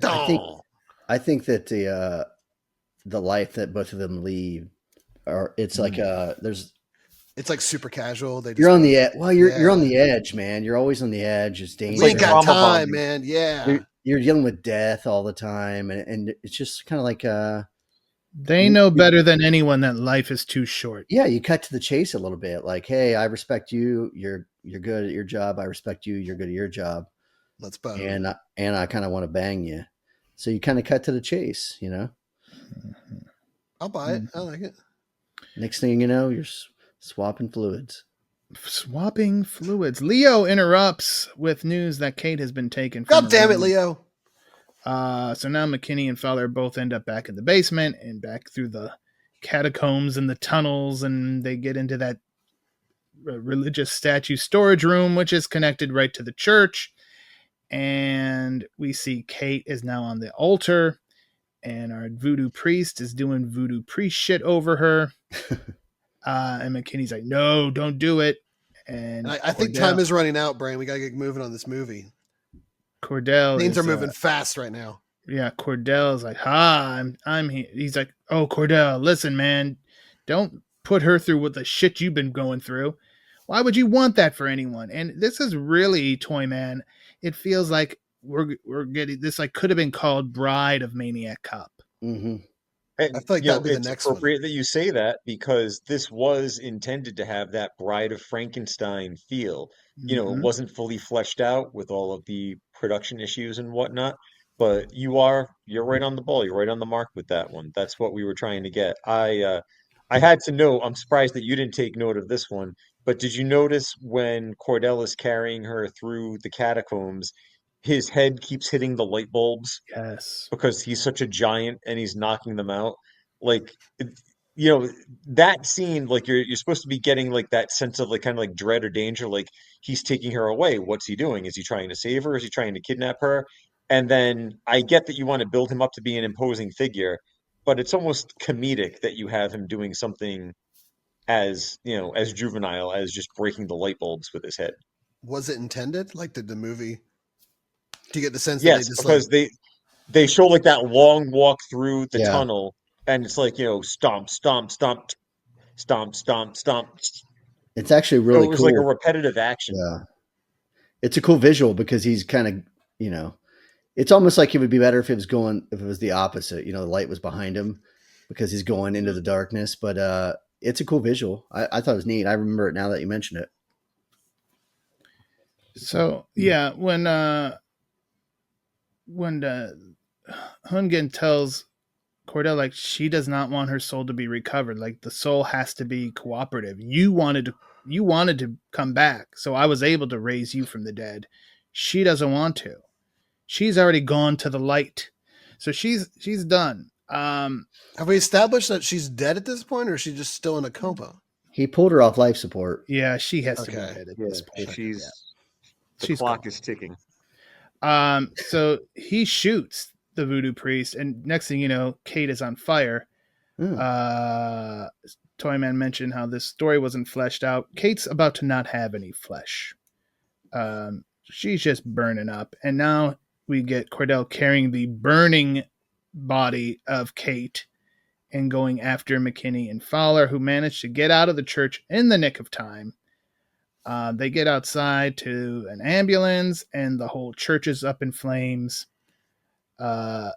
I think that the life that both of them lead, it's like it's like super casual. You're on the edge. Well, you're on the edge, man. You're always on the edge. It's dangerous. We ain't got time, man. Yeah. You're dealing with death all the time, and it's just kind of like they know better than anyone that life is too short. Yeah, you cut to the chase a little bit. Like, hey, I respect you. You're good at your job. I respect you. You're good at your job. Let's bone. And I kind of want to bang you. So you kind of cut to the chase, you know. I'll buy it. I like it. Next thing you know, you're swapping fluids. Leo interrupts with news that Kate has been taken from God damn it, Leo. So now McKinney and Fowler both end up back in the basement and back through the catacombs and the tunnels, and they get into that religious statue storage room, which is connected right to the church. And we see Kate is now on the altar, and our voodoo priest is doing voodoo priest shit over her. And McKinney's like, no, don't do it. And I think time is running out, Brian. We got to get moving on this movie. Cordell. Things are moving fast right now. Yeah, Cordell's like, I'm here. He's like, oh, Cordell, listen, man, don't put her through what the shit you've been going through. Why would you want that for anyone? And this is really, Toyman, it feels like we're getting this, like, could have been called Bride of Maniac Cop. Mm-hmm. And, I feel like that'd be the next one. It's appropriate that you say that, because this was intended to have that Bride of Frankenstein feel. You know, it wasn't fully fleshed out with all of the production issues and whatnot, but you're right on the ball. You're right on the mark with that one. That's what we were trying to get. I had to know, I'm surprised that you didn't take note of this one, but did you notice when Cordell is carrying her through the catacombs, his head keeps hitting the light bulbs? Yes. Because he's such a giant and he's knocking them out. Like, you know, that scene, like you're supposed to be getting like that sense of like kind of like dread or danger. Like, he's taking her away. What's he doing? Is he trying to save her? Is he trying to kidnap her? And then I get that you want to build him up to be an imposing figure, but it's almost comedic that you have him doing something as, you know, as juvenile as just breaking the light bulbs with his head. Was it intended? Like, did the movie? Do you get the sense Yes, that they just because they show like that long walk through the tunnel, and it's like, you know, stomp, stomp, stomp, stomp, stomp, stomp. It's actually really cool. It was like a repetitive action. Yeah, it's a cool visual because he's kind of, you know, it's almost like it would be better if it was the opposite. You know, the light was behind him because he's going into the darkness. But it's a cool visual. I thought it was neat. I remember it now that you mentioned it. So yeah, when Hungan tells Cordell, like, she does not want her soul to be recovered. Like, the soul has to be cooperative. You wanted to come back, so I was able to raise you from the dead. She doesn't want to. She's already gone to the light, so she's done. Have we established that she's dead at this point, or is she just still in a coma? He pulled her off life support. Yeah, she has to be dead at this point. The clock is ticking. So he shoots the voodoo priest, and next thing you know, Kate is on fire. Toyman mentioned how this story wasn't fleshed out. Kate's about to not have any flesh. She's just burning up, and now we get Cordell carrying the burning body of Kate and going after McKinney and Fowler, who managed to get out of the church in the nick of time. They get outside to an ambulance, and the whole church is up in flames. And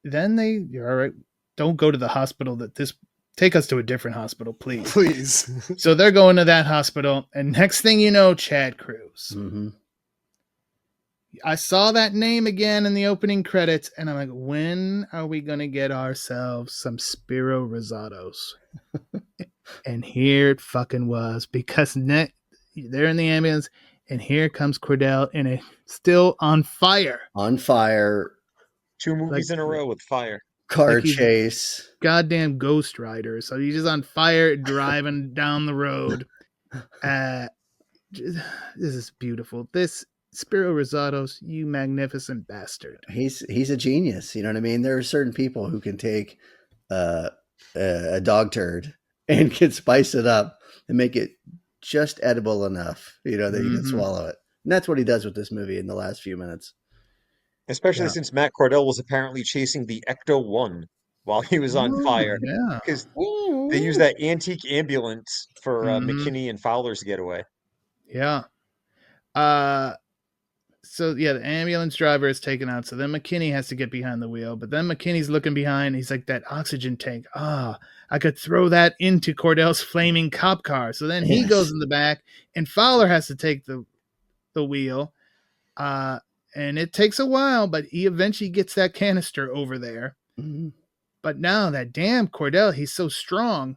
then you're all right. Don't go to the hospital. Take us to a different hospital, please. Please. So they're going to that hospital, and next thing you know, Chad Cruz. Mm-hmm. I saw that name again in the opening credits, and I'm like, when are we going to get ourselves some Spiro Razatos? And here it fucking was, because they're in the ambulance, And here comes Cordell in a still on fire. On fire. 2 movies in a row with fire. Car chase. Goddamn Ghost Rider. So he's just on fire driving down the road. This is beautiful. This Spiro Razatos, you magnificent bastard. He's a genius. You know what I mean? There are certain people who can take a dog turd and can spice it up and make it just edible enough, that you can swallow it. And that's what he does with this movie in the last few minutes. Especially since Matt Cordell was apparently chasing the Ecto-1 while he was on fire. Yeah. Because they use that antique ambulance for McKinney and Fowler's getaway. Yeah. So the ambulance driver is taken out. So then McKinney has to get behind the wheel. But then McKinney's looking behind. He's like, that oxygen tank. I could throw that into Cordell's flaming cop car. So then he goes in the back, and Fowler has to take the wheel. And it takes a while, but he eventually gets that canister over there. Mm-hmm. But now that damn Cordell, he's so strong.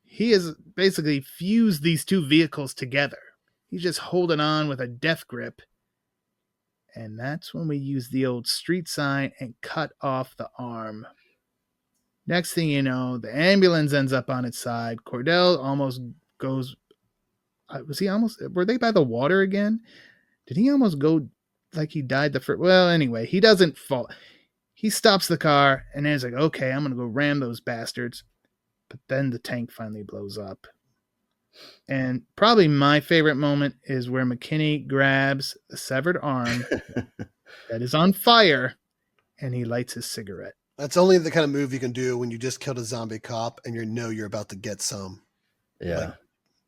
He has basically fused these two vehicles together. He's just holding on with a death grip. And that's when we use the old street sign and cut off the arm. Next thing you know, the ambulance ends up on its side. Cordell almost goes... were they by the water again? Did he almost go like he died the first... Well, anyway, he doesn't fall. He stops the car, and then he's like, okay, I'm going to go ram those bastards. But then the tank finally blows up. And probably my favorite moment is where McKinney grabs the severed arm that is on fire, and he lights his cigarette. That's only the kind of move you can do when you just killed a zombie cop and you're about to get some. Yeah.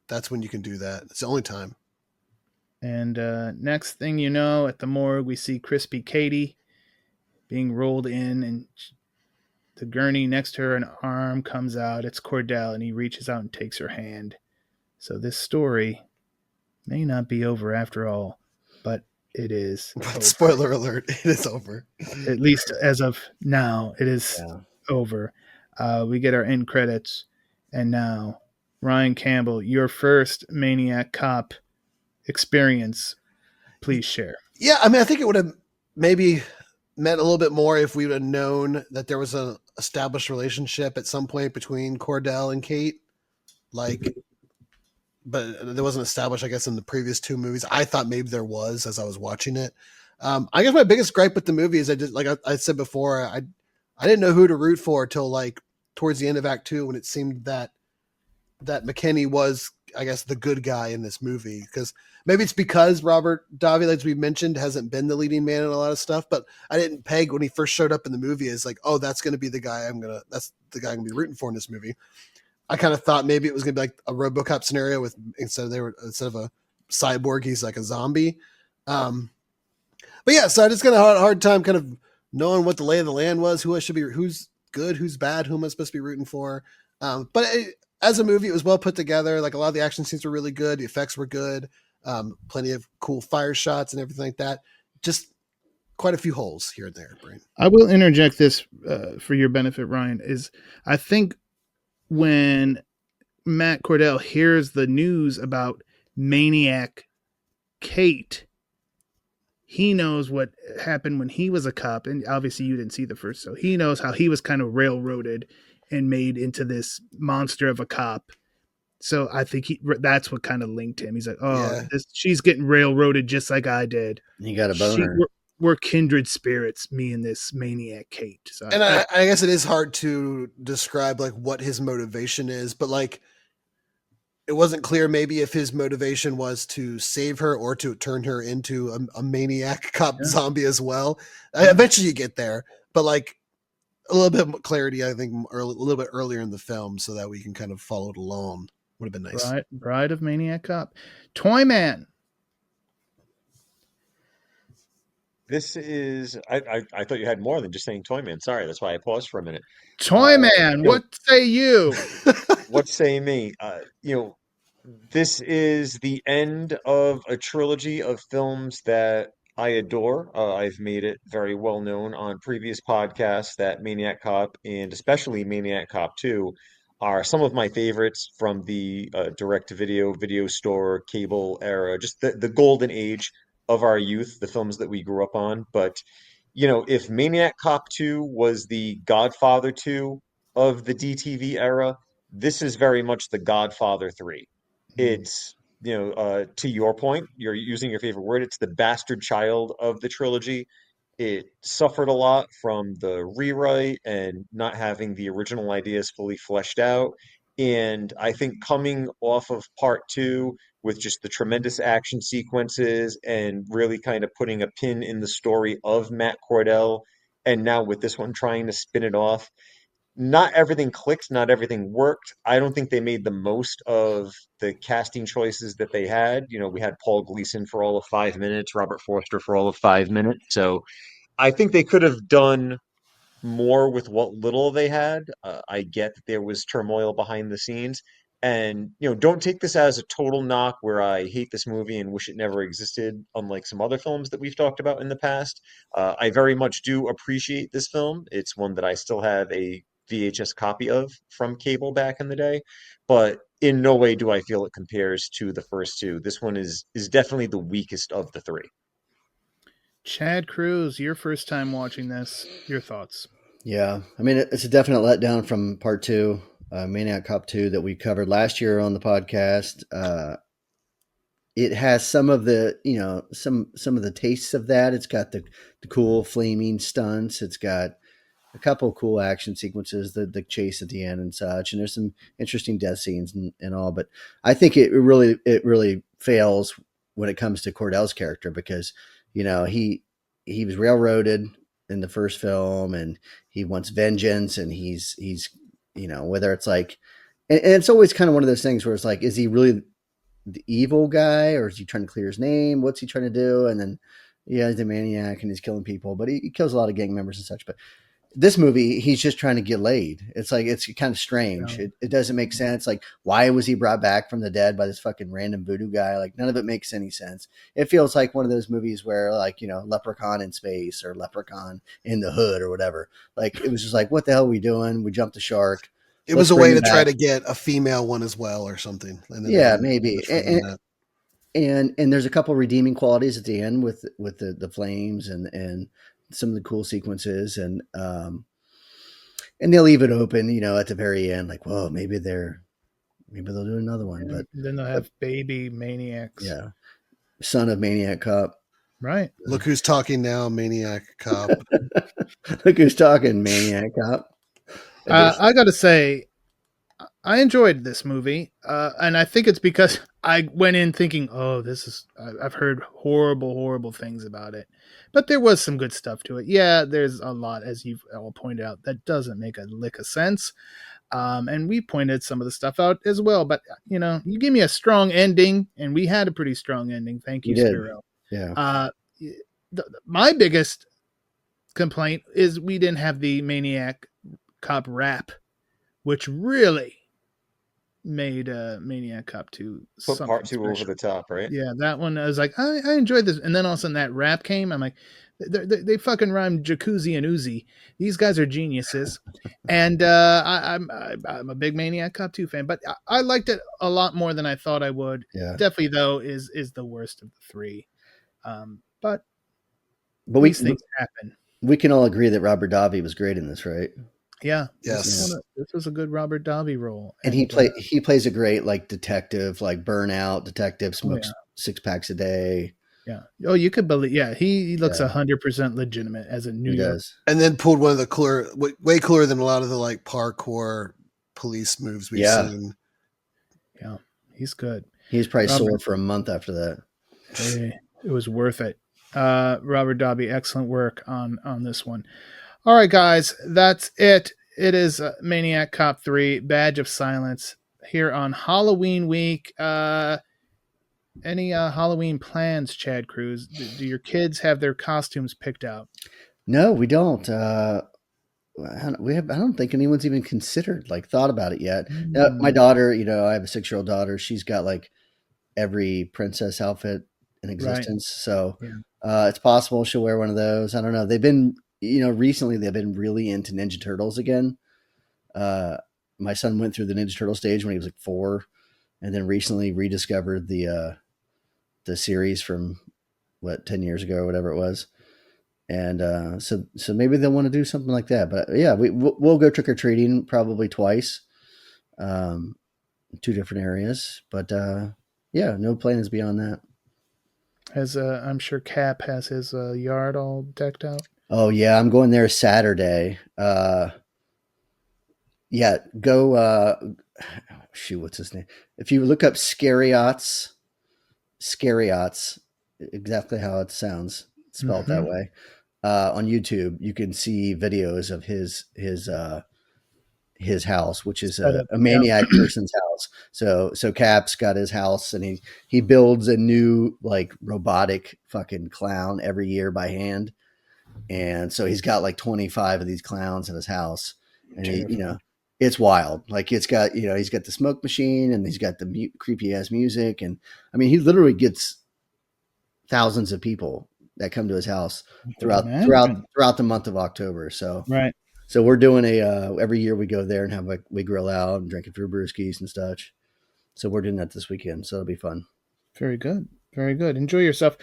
That's when you can do that. It's the only time. And next thing you know, at the morgue, we see Crispy Katie being rolled in, and the gurney next to her, an arm comes out. It's Cordell, and he reaches out and takes her hand. So this story may not be over after all, but it is. Spoiler alert, it is over. At least as of now, it is over. We get our end credits, and now, Ryan Campbell, your first Maniac Cop experience, please share. Yeah, I mean, I think it would have maybe meant a little bit more if we would have known that there was an established relationship at some point between Cordell and Kate. But there wasn't established, I guess, in the previous 2 movies. I thought maybe there was as I was watching it. I guess my biggest gripe with the movie is I said before, I didn't know who to root for till towards the end of Act 2 when it seemed that McKinney was, I guess, the good guy in this movie. Because maybe it's because Robert Davi, as we mentioned, hasn't been the leading man in a lot of stuff. But I didn't peg when he first showed up in the movie as that's going to be the guy that's the guy I'm going to be rooting for in this movie. I kind of thought maybe it was going to be like a RoboCop scenario with instead of a cyborg, he's like a zombie. But yeah, so I just got a hard time kind of knowing what the lay of the land was, who's good, who's bad, who am I supposed to be rooting for. As a movie, it was well put together. Like a lot of the action scenes were really good. The effects were good. Plenty of cool fire shots and everything like that. Just quite a few holes here and there, Brain. I will interject this for your benefit, Ryan, is I think when Matt Cordell hears the news about Maniac Kate, he knows what happened when he was a cop. And obviously you didn't see the first, so he knows how he was kind of railroaded and made into this monster of a cop. So I think that's what kind of linked him. He's like, she's getting railroaded just like I did. You got a boner. We're kindred spirits, me and this Maniac Kate. So and I guess it is hard to describe what his motivation is, but it wasn't clear maybe if his motivation was to save her or to turn her into a maniac cop zombie as well. Eventually you get there, but a little bit more clarity, I think, a little bit earlier in the film so that we can kind of follow it along would have been nice. Bride of Maniac Cop. Toyman. This is, I thought you had more than just saying Toyman. Sorry, that's why I paused for a minute. Toyman, what say you? What say me? This is the end of a trilogy of films that I adore. I've made it very well known on previous podcasts that Maniac Cop and especially Maniac Cop 2 are some of my favorites from the direct-to-video, video store, cable era, just the golden age of our youth, the films that we grew up on. But, if Maniac Cop 2 was the Godfather 2 of the DTV era, this is very much the Godfather 3. It's, to your point, you're using your favorite word, it's the bastard child of the trilogy. It suffered a lot from the rewrite and not having the original ideas fully fleshed out. And I think coming off of part two with just the tremendous action sequences and really kind of putting a pin in the story of Matt Cordell, and now with this one trying to spin it off, not everything clicked, not everything worked. I don't think they made the most of the casting choices that they had. We had Paul Gleason for all of 5 minutes, Robert Forster for all of 5 minutes. So I think they could have done more with what little they had. I get that there was turmoil behind the scenes. And, don't take this as a total knock where I hate this movie and wish it never existed, unlike some other films that we've talked about in the past. I very much do appreciate this film. It's one that I still have a VHS copy of from cable back in the day, but in no way do I feel it compares to the first two. This one is definitely the weakest of the three. Chad Cruz, your first time watching this, your thoughts? Yeah, I mean, it's a definite letdown from part two, Maniac Cop 2 that we covered last year on the podcast. It has some of the, some of the tastes of that. It's got the cool flaming stunts. It's got a couple of cool action sequences, the chase at the end and such. And there's some interesting death scenes and all. But I think it really fails when it comes to Cordell's character because, he was railroaded in the first film and he wants vengeance and he's whether it's like, and it's always kind of one of those things where it's like, is he really the evil guy or is he trying to clear his name? What's he trying to do? And then, he's a maniac and he's killing people, but he kills a lot of gang members and such. But this movie, he's just trying to get laid. It's like, it's kind of strange. Yeah. It doesn't make sense. Like, why was he brought back from the dead by this fucking random voodoo guy? Like, none of it makes any sense. It feels like one of those movies where, like, Leprechaun in space or Leprechaun in the Hood or whatever. Like, it was just like, what the hell are we doing? We jumped the shark. It was a way to try to get a female one as well or something. And yeah, maybe. And there's a couple redeeming qualities at the end with the flames and some of the cool sequences and they'll leave it open, at the very end, like, whoa, maybe they'll do another one, but then they'll have baby maniacs. Yeah. Son of Maniac Cop. Right. Look who's talking now, Maniac Cop. Look who's talking, Maniac Cop. I got to say, I enjoyed this movie, and I think it's because I went in thinking, oh, I've heard horrible things about it. But there was some good stuff to it. Yeah, there's a lot, as you've all pointed out, that doesn't make a lick of sense. And we pointed some of the stuff out as well. But, you give me a strong ending, and we had a pretty strong ending. Thank you, Spiro. Yeah. My biggest complaint is we didn't have the Maniac Cop rap, which really made Maniac Cop 2 put part two special. Over the top, right? Yeah, that one, I was like, I enjoyed this. And then all of a sudden that rap came. I'm like, they fucking rhyme jacuzzi and Uzi. These guys are geniuses. And I'm a big Maniac Cop 2 fan, but I liked it a lot more than I thought I would. Yeah. Definitely, though, is the worst of the three. But these things happen. We can all agree that Robert Davi was great in this, right? Yeah. Yes. This was a good Robert Davi role. And he plays a great, like, detective, like burnout detective, smokes 6 packs a day. Yeah. Oh, you could believe. Yeah. He looks 100% legitimate as a New York. And then pulled one of the way cooler than a lot of the like parkour police moves we've seen. Yeah. He's good. He's probably sore for a month after that. Hey, it was worth it. Robert Davi, excellent work on this one. All right, guys, that's it. It is Maniac Cop 3, Badge of Silence, here on Halloween week. Any Halloween plans, Chad Cruz? Do your kids have their costumes picked out? No, we don't. I don't think anyone's even thought about it yet. My daughter, I have a 6-year-old daughter. She's got like every princess outfit in existence. Right. So it's possible she'll wear one of those. I don't know. They've been, recently they've been really into Ninja Turtles again. my son went through the Ninja Turtle stage when he was like 4, and then recently rediscovered the series from 10 years ago or whatever it was. And so maybe they'll want to do something like that. But yeah, we'll go trick or treating probably twice, 2 different areas. But yeah, no plans beyond that. I'm sure Cap has his yard all decked out. Oh yeah, I'm going there Saturday. Yeah, go. Shoot, what's his name? If you look up Scariots, exactly how it sounds, spelled that way. On YouTube, you can see videos of his house, which is a maniac person's house. So Cap's got his house, and he builds a new like robotic fucking clown every year by hand. And so he's got like 25 of these clowns in his house, and it's wild. Like it's got, he's got the smoke machine, and he's got the creepy ass music. And I mean, he literally gets thousands of people that come to his house throughout the month of October. So, right. So we're doing every year we go there and we grill out and drink a few brewskis and such. So we're doing that this weekend. So it'll be fun. Very good. Very good. Enjoy yourself.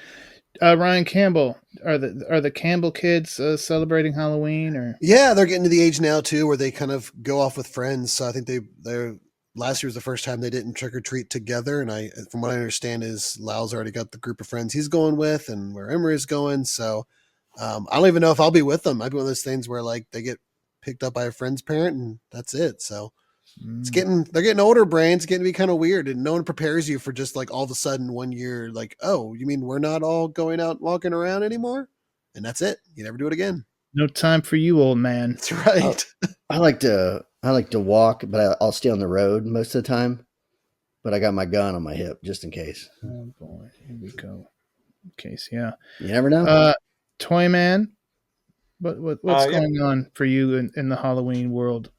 Ryan Campbell, are the Campbell kids celebrating Halloween or? Yeah, they're getting to the age now too where they kind of go off with friends. So I think they're last year was the first time they didn't trick or treat together. And from what I understand is Lau's already got the group of friends he's going with and where Emery's going. So I don't even know if I'll be with them. I'd be one of those things where like they get picked up by a friend's parent and that's it. So they're getting older brains, getting to be kind of weird, and no one prepares you for just like all of a sudden one year, like, oh, you mean we're not all going out walking around anymore? And that's it. You never do it again. No time for you, old man. That's right. I like to walk, but I'll stay on the road most of the time. But I got my gun on my hip just in case. Oh boy, here we go. In case, yeah. You never know. Toyman, what's going on for you in the Halloween world?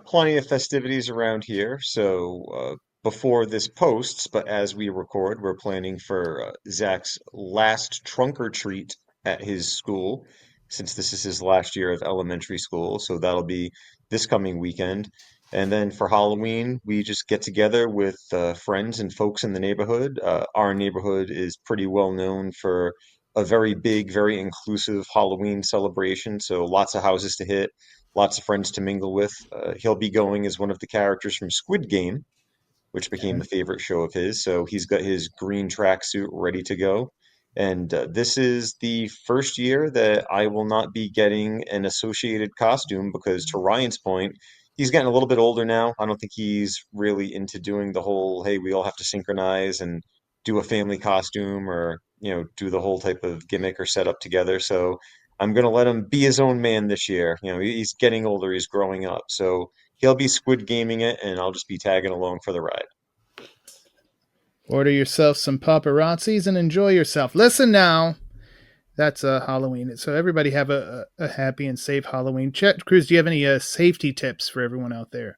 Plenty of festivities around here. So before this posts, but as we record, we're planning for Zach's last trunk or treat at his school, since this is his last year of elementary school. So that'll be this coming weekend. And then for Halloween, we just get together with friends and folks in the neighborhood. Our neighborhood is pretty well known for a very big, very inclusive Halloween celebration. So lots of houses to hit, lots of friends to mingle with. He'll be going as one of the characters from Squid Game, which became a favorite show of his. So he's got his green tracksuit ready to go. And this is the first year that I will not be getting an associated costume because, to Ryan's point, he's getting a little bit older now. I don't think he's really into doing the whole, hey, we all have to synchronize and do a family costume or, do the whole type of gimmick or setup together. So I'm going to let him be his own man this year. He's getting older, he's growing up. So he'll be Squid Gaming it, and I'll just be tagging along for the ride. Order yourself some paparazzis and enjoy yourself. Listen now. That's Halloween. So everybody have a happy and safe Halloween. Chet Cruz, do you have any safety tips for everyone out there?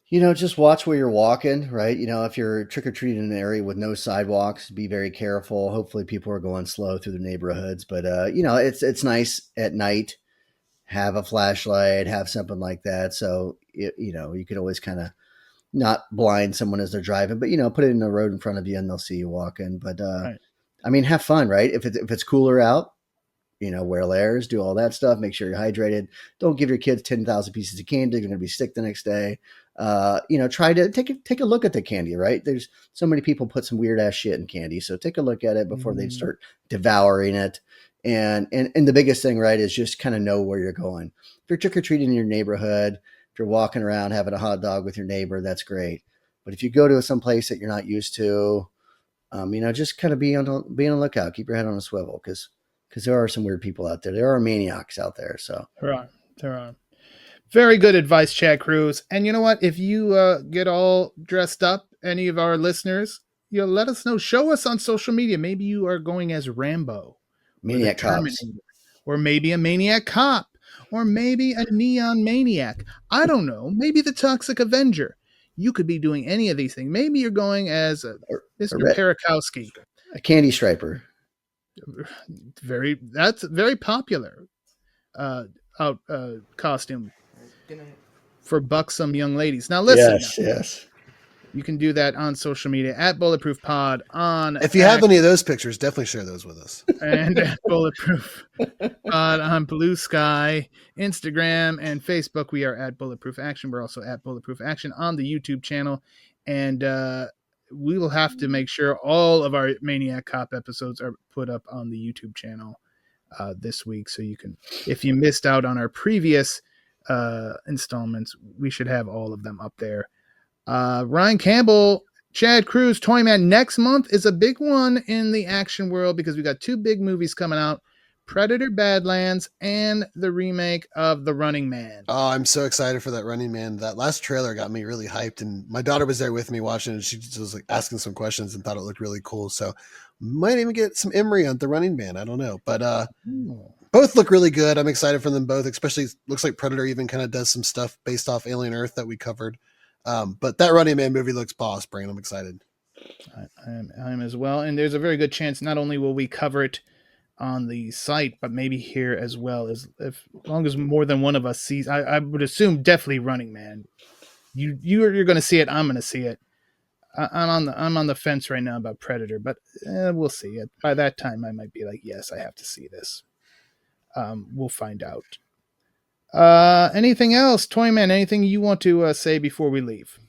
Just watch where you're walking, right? If you're trick-or-treating in an area with no sidewalks, be very careful. Hopefully people are going slow through the neighborhoods. But, it's nice at night. Have a flashlight, have something like that. So, you can always kind of not blind someone as they're driving, but, put it in the road in front of you and they'll see you walking. But, right. I mean, have fun, right? If it's cooler out, wear layers, do all that stuff. Make sure you're hydrated. Don't give your kids 10,000 pieces of candy. You're going to be sick the next day. Try to take a look at the candy, right? There's so many people put some weird ass shit in candy. So take a look at it before they start devouring it. And the biggest thing, right, is just kind of know where you're going. If you're trick-or-treating in your neighborhood, if you're walking around having a hot dog with your neighbor, that's great. But if you go to some place that you're not used to, just kind of be on the lookout. Keep your head on a swivel because there are some weird people out there. There are maniacs out there. So there are. Very good advice, Chad Cruz. And you know what? If you get all dressed up, any of our listeners, let us know. Show us on social media. Maybe you are going as Rambo, Maniac Cop, or maybe a Maniac Cop, or maybe a Neon Maniac. I don't know. Maybe the Toxic Avenger. You could be doing any of these things. Maybe you're going as Mr. Parakowski, a candy striper. That's very popular costume. for buxom young ladies. Now listen. Yes. You can do that on social media at Bulletproof Pod on. If you have any of those pictures, definitely share those with us. And at Bulletproof Pod on Blue Sky, Instagram, and Facebook. We are at Bulletproof Action. We're also at Bulletproof Action on the YouTube channel, and we will have to make sure all of our Maniac Cop episodes are put up on the YouTube channel this week, so you can. If you missed out on our previous installments, we should have all of them up there. Ryan Campbell, Chad Cruz, Toyman. Next month is a big one in the action world because we got 2 big movies coming out: Predator Badlands and the remake of The Running Man. Oh, I'm so excited for that Running Man. That last trailer got me really hyped, and my daughter was there with me watching, and she was like asking some questions and thought it looked really cool. So might even get some Emery on The Running Man. I don't know, but both look really good. I'm excited for them both, especially looks like Predator even kind of does some stuff based off Alien Earth that we covered. But that Running Man movie looks boss brain. I'm excited. I am as well. And there's a very good chance not only will we cover it on the site, but maybe here as well, as long as more than one of us sees. I would assume definitely Running Man. You're going to see it. I'm going to see it. I'm on the fence right now about Predator, but we'll see. By that time, I might be like, yes, I have to see this. We'll find out. Anything else, Toyman? Anything you want to say before we leave?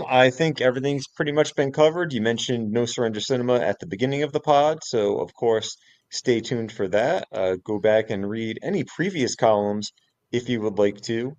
I think everything's pretty much been covered. You mentioned No Surrender Cinema at the beginning of the pod, so of course, stay tuned for that. Go back and read any previous columns if you would like to,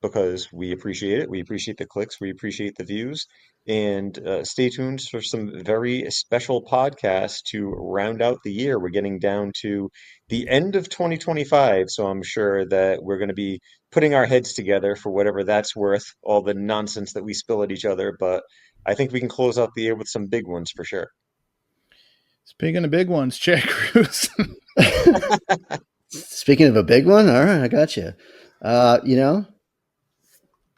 because we appreciate it. We appreciate the clicks. We appreciate the views. And stay tuned for some very special podcasts to round out the year. We're getting down to the end of 2025, so I'm sure that we're going to be putting our heads together for whatever that's worth, all the nonsense that we spill at each other. But I think we can close out the year with some big ones for sure. Speaking of big ones, Chad Cruz. Speaking of a big one, all right, I got you.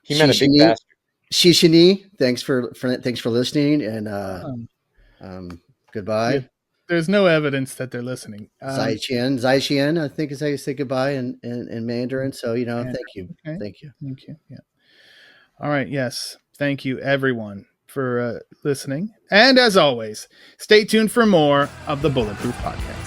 He meant a big bastard. Shishini, thanks for listening, and goodbye. There's no evidence that they're listening. Zaiqian, I think is how you say goodbye in Mandarin. So thank you, okay. Thank you. Yeah. All right. Yes. Thank you, everyone, for listening. And as always, stay tuned for more of the Bulletproof Podcast.